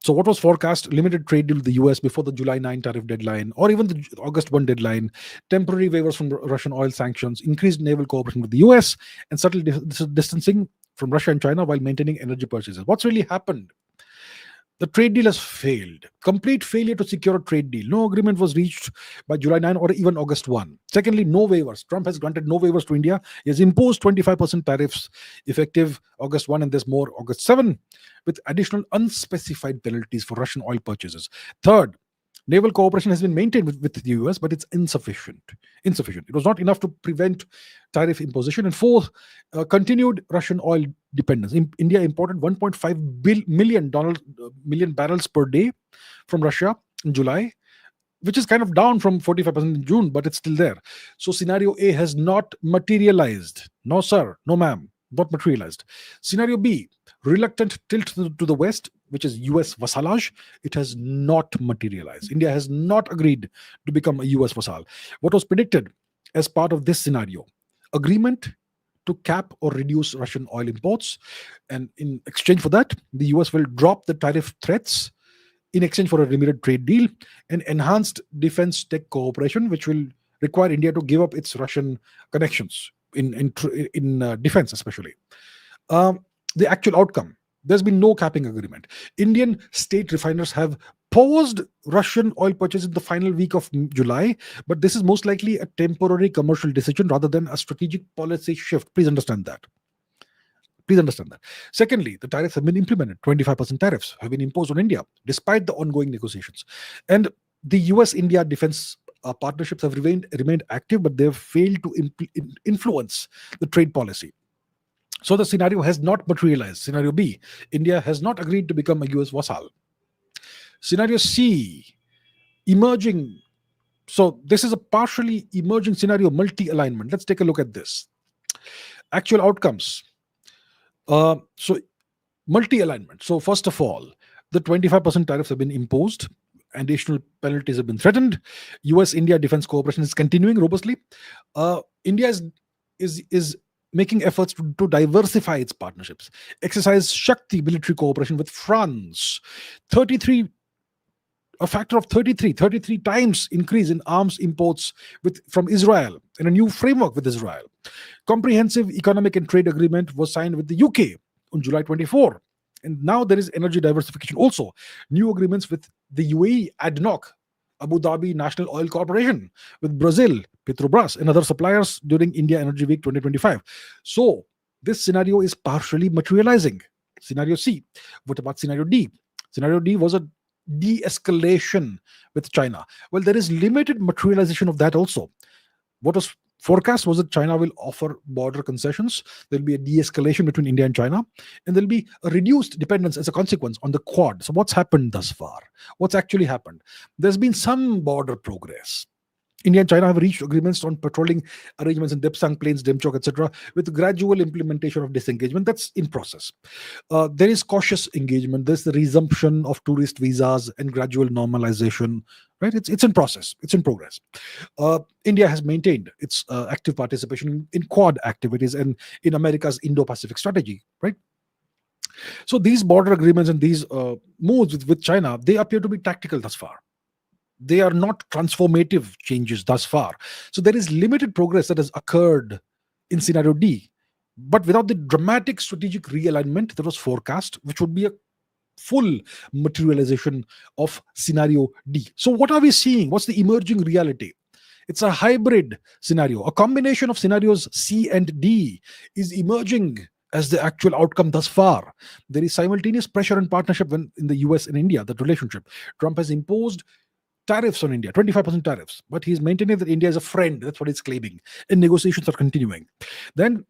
So what was forecast, limited trade deal with the US before the July 9 tariff deadline, or even the August 1 deadline, temporary waivers from Russian oil sanctions, increased naval cooperation with the US, and subtle distancing from Russia and China while maintaining energy purchases. What's really happened? The trade deal has failed. Complete failure to secure a trade deal. No agreement was reached by July 9 or even August 1. Secondly, no waivers. Trump has granted no waivers to India. He has imposed 25% tariffs effective August 1, and there's more August 7, with additional unspecified penalties for Russian oil purchases. Third, naval cooperation has been maintained with the US, but it's insufficient. It was not enough to prevent tariff imposition. And fourth, continued Russian oil dependence. India imported 1.5 million barrels per day from Russia in July, which is kind of down from 45% in June, but it's still there. So scenario A has not materialized. No, sir. No, ma'am. Not materialized. Scenario B, reluctant tilt to the West, which is US vassalage. It has not materialized. India has not agreed to become a US vassal. What was predicted as part of this scenario? Agreement to cap or reduce Russian oil imports. And in exchange for that, the US will drop the tariff threats in exchange for a limited trade deal, and enhanced defense tech cooperation, which will require India to give up its Russian connections in defense, especially. The actual outcome: there's been no capping agreement. Indian state refiners have paused Russian oil purchase in the final week of July, but this is most likely a temporary commercial decision rather than a strategic policy shift. Please understand that. Secondly, the tariffs have been implemented. 25% tariffs have been imposed on India despite the ongoing negotiations. And the US-India defense partnerships have remained active, but they have failed to influence the trade policy. So the scenario has not materialized. Scenario B, India has not agreed to become a US vassal. Scenario C, emerging. So this is a partially emerging scenario, multi-alignment. Let's take a look at this. Actual outcomes. So multi-alignment. So first of all, the 25% tariffs have been imposed. Additional penalties have been threatened. US-India defense cooperation is continuing robustly. India is making efforts to diversify its partnerships. Exercise Shakti military cooperation with France. 33 a factor of 33 times increase in arms imports from Israel in a new framework with Israel. Comprehensive economic and trade agreement was signed with the UK on July 24. And now there is energy diversification also. New agreements with the UAE, ADNOC, Abu Dhabi National Oil Corporation, with Brazil, Petrobras, and other suppliers during India Energy Week 2025. So this scenario is partially materializing. Scenario C. What about scenario D? Scenario D was a de-escalation with China. Well, there is limited materialization of that also. What was forecast was that China will offer border concessions. There'll be a de-escalation between India and China, and there'll be a reduced dependence as a consequence on the Quad. So what's happened thus far? What's actually happened? There's been some border progress. India and China have reached agreements on patrolling arrangements in Depsang Plains, Demchok, etc., with gradual implementation of disengagement. That's in process. There is cautious engagement. There's the resumption of tourist visas and gradual normalization. Right? It's in process. It's in progress. India has maintained its active participation in Quad activities and in America's Indo-Pacific strategy. Right? So these border agreements and these moves with China, they appear to be tactical thus far. They are not transformative changes thus far. So there is limited progress that has occurred in scenario D, but without the dramatic strategic realignment that was forecast, which would be a full materialization of scenario D. So what are we seeing? What's the emerging reality? It's a hybrid scenario. A combination of scenarios C and D is emerging as the actual outcome thus far. There is simultaneous pressure and partnership in the US and India, that relationship. Trump has imposed tariffs on India, 25% tariffs, but he's maintaining that India is a friend. That's what he's claiming. And negotiations are continuing. Then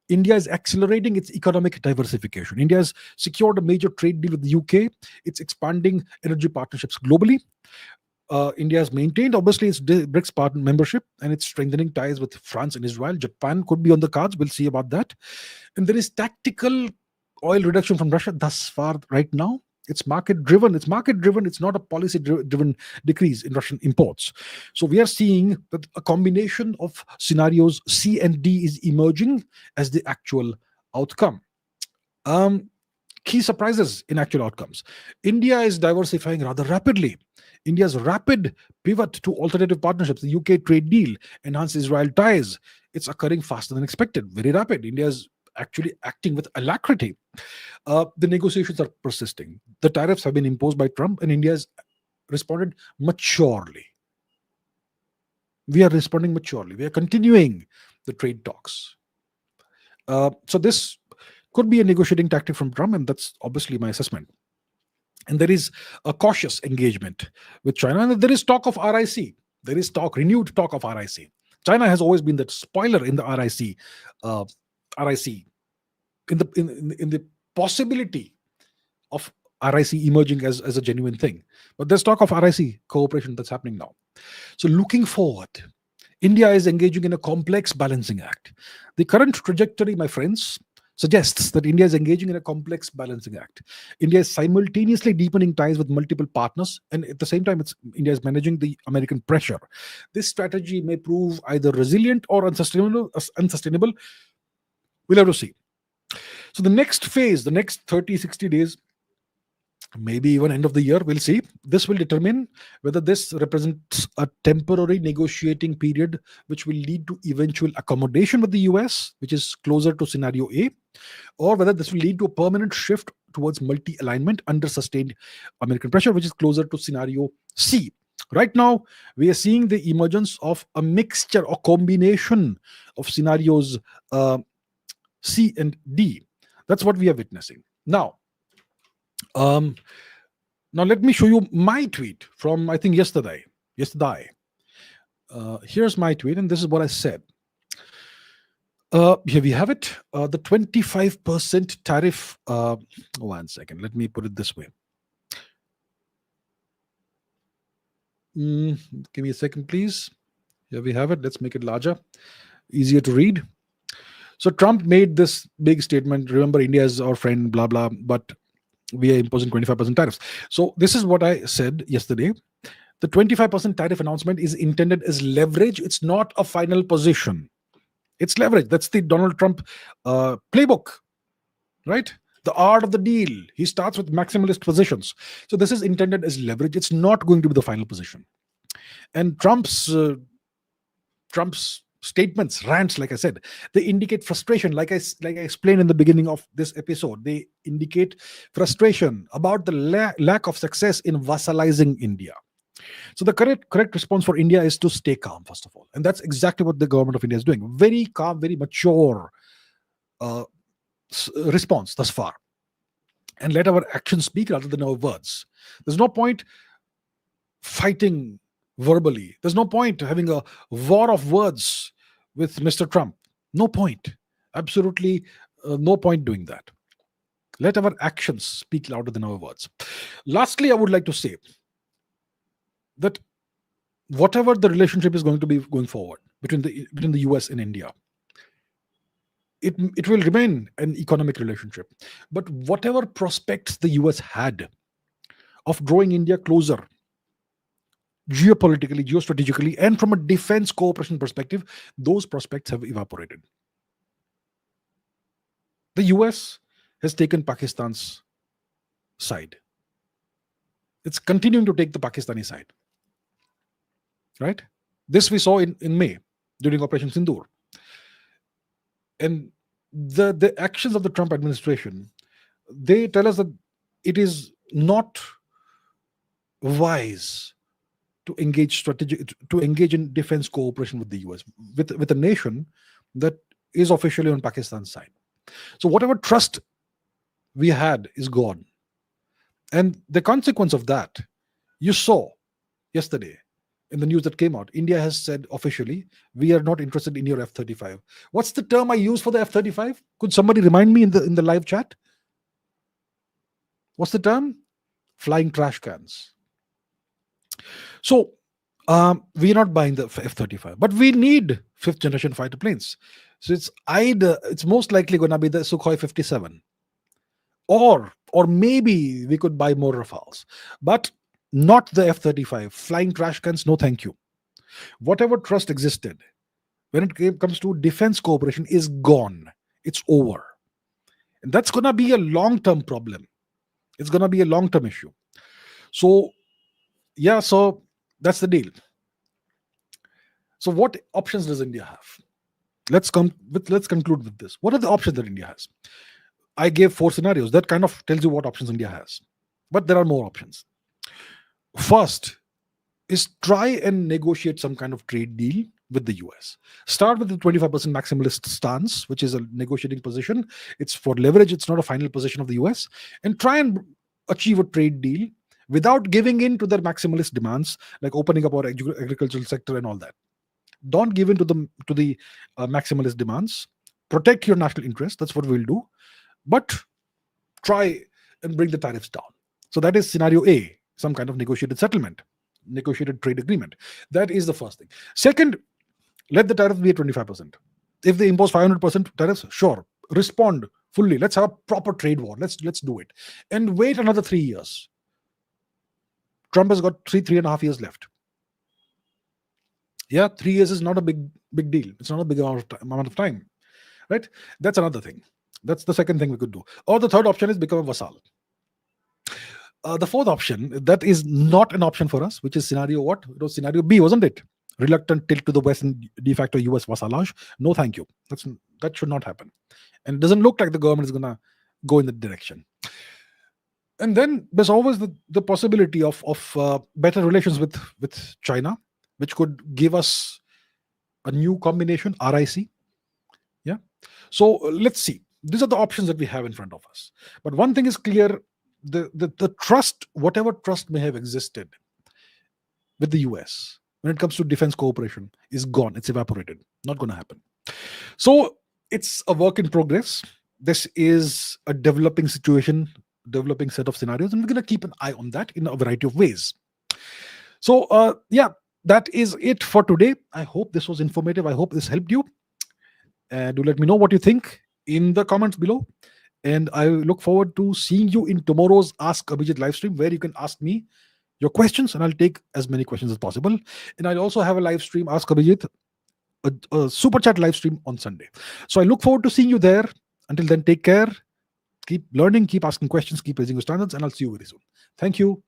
India is accelerating its economic diversification. India has secured a major trade deal with the UK. It's expanding energy partnerships globally. India has maintained, obviously, its BRICS partner membership, and it's strengthening ties with France and Israel. Japan could be on the cards. We'll see about that. And there is tactical oil reduction from Russia thus far right now. It's market driven. It's not a policy driven decrease in Russian imports. So we are seeing that a combination of scenarios C and D is emerging as the actual outcome. Key surprises in actual outcomes. India is diversifying rather rapidly. India's rapid pivot to alternative partnerships, the UK trade deal, enhanced Israel ties. It's occurring faster than expected, very rapid. India is actually acting with alacrity. The negotiations are persisting. The tariffs have been imposed by Trump, and India has responded maturely. We are responding maturely. We are continuing the trade talks. So this could be a negotiating tactic from Trump, and that's obviously my assessment. And there is a cautious engagement with China, and there is talk of RIC. There is renewed talk of RIC. China has always been the spoiler in the RIC. RIC in the possibility of RIC emerging as a genuine thing. But there's talk of RIC cooperation that's happening now. So looking forward, India is engaging in a complex balancing act. The current trajectory, my friends, suggests that India is engaging in a complex balancing act. India is simultaneously deepening ties with multiple partners, and at the same time, India is managing the American pressure. This strategy may prove either resilient or unsustainable. We'll have to see. So the next phase, the next 30, 60 days, maybe even end of the year, we'll see. This will determine whether this represents a temporary negotiating period which will lead to eventual accommodation with the US, which is closer to scenario A, or whether this will lead to a permanent shift towards multi-alignment under sustained American pressure, which is closer to scenario C. Right now, we are seeing the emergence of a mixture or combination of scenarios C and D. That's what we are witnessing. Now let me show you my tweet from, I think, yesterday. Here's my tweet, and this is what I said. Here we have it. The 25% tariff. One second. Let me put it this way. Give me a second, please. Here we have it. Let's make it larger, easier to read. So Trump made this big statement. Remember, India is our friend, blah blah. But we are imposing 25% tariffs. So this is what I said yesterday. The 25% tariff announcement is intended as leverage. It's not a final position. It's leverage. That's the Donald Trump playbook, right? The art of the deal. He starts with maximalist positions. So this is intended as leverage. It's not going to be the final position. And Trump's statements, rants, like I said, they indicate frustration. Like I explained in the beginning of this episode, they indicate frustration about the lack of success in vassalizing India. So the correct response for India is to stay calm, first of all, and that's exactly what the government of India is doing. Very calm, very mature uh, response thus far, and let our actions speak rather than our words. There's no point fighting verbally. There's no point having a war of words with Mr. Trump. No point. Absolutely no point doing that. Let our actions speak louder than our words. Lastly, I would like to say that whatever the relationship is going to be going forward between the US and India, it will remain an economic relationship. But whatever prospects the US had of drawing India closer geopolitically, geostrategically, and from a defense cooperation perspective, those prospects have evaporated. The US has taken Pakistan's side. It's continuing to take the Pakistani side. Right? This we saw in May during Operation Sindoor. And the actions of the Trump administration, they tell us that it is not wise to engage in defense cooperation with the US, with a nation that is officially on Pakistan's side. So whatever trust we had is gone. And the consequence of that, you saw yesterday in the news that came out. India has said officially, we are not interested in your F-35. What's the term I use for the F-35? Could somebody remind me in the live chat? What's the term? Flying trash cans. So we're not buying the F-35, but we need fifth generation fighter planes. So it's most likely going to be the Sukhoi 57, or maybe we could buy more Rafales, but not the F-35. Flying trash cans, no thank you. Whatever trust existed when it comes to defense cooperation is gone. It's over. And that's going to be a long-term problem. It's going to be a long-term issue. So, yeah, so that's the deal. So what options does India have? Let's conclude with this. What are the options that India has? I gave 4 scenarios. That kind of tells you what options India has. But there are more options. First is try and negotiate some kind of trade deal with the US. Start with the 25% maximalist stance, which is a negotiating position. It's for leverage. It's not a final position of the US. And try and achieve a trade deal without giving in to their maximalist demands, like opening up our agricultural sector and all that. Don't give in to the maximalist demands. Protect your national interest. That's what we'll do. But try and bring the tariffs down. So that is scenario A, some kind of negotiated settlement, negotiated trade agreement. That is the first thing. Second, let the tariff be at 25%. If they impose 500% tariffs, sure, respond fully. Let's have a proper trade war. Let's do it. And wait another 3 years. Trump has got 3.5 years left. Yeah, 3 years is not a big deal. It's not a big amount of time, right? That's another thing. That's the second thing we could do. Or the third option is become a vassal. The fourth option, that is not an option for us, which is scenario what? It was scenario B, wasn't it? Reluctant tilt to the West and de facto US vassalage. No, thank you. That should not happen. And it doesn't look like the government is going to go in that direction. And then there's always the possibility of better relations with China, which could give us a new combination, RIC. Yeah. So let's see. These are the options that we have in front of us. But one thing is clear, the trust, whatever trust may have existed with the US when it comes to defense cooperation is gone. It's evaporated. Not going to happen. So It's a work in progress. This is a developing situation, developing set of scenarios, and we're going to keep an eye on that in a variety of ways. So, yeah, that is it for today. I hope this was informative. I hope this helped you. Do let me know what you think in the comments below. And I look forward to seeing you in tomorrow's Ask Abhijit live stream, where you can ask me your questions and I'll take as many questions as possible. And I'll also have a live stream, Ask Abhijit, a super chat live stream on Sunday. So I look forward to seeing you there. Until then, take care, keep learning, keep asking questions, keep raising your standards, and I'll see you very soon. Thank you.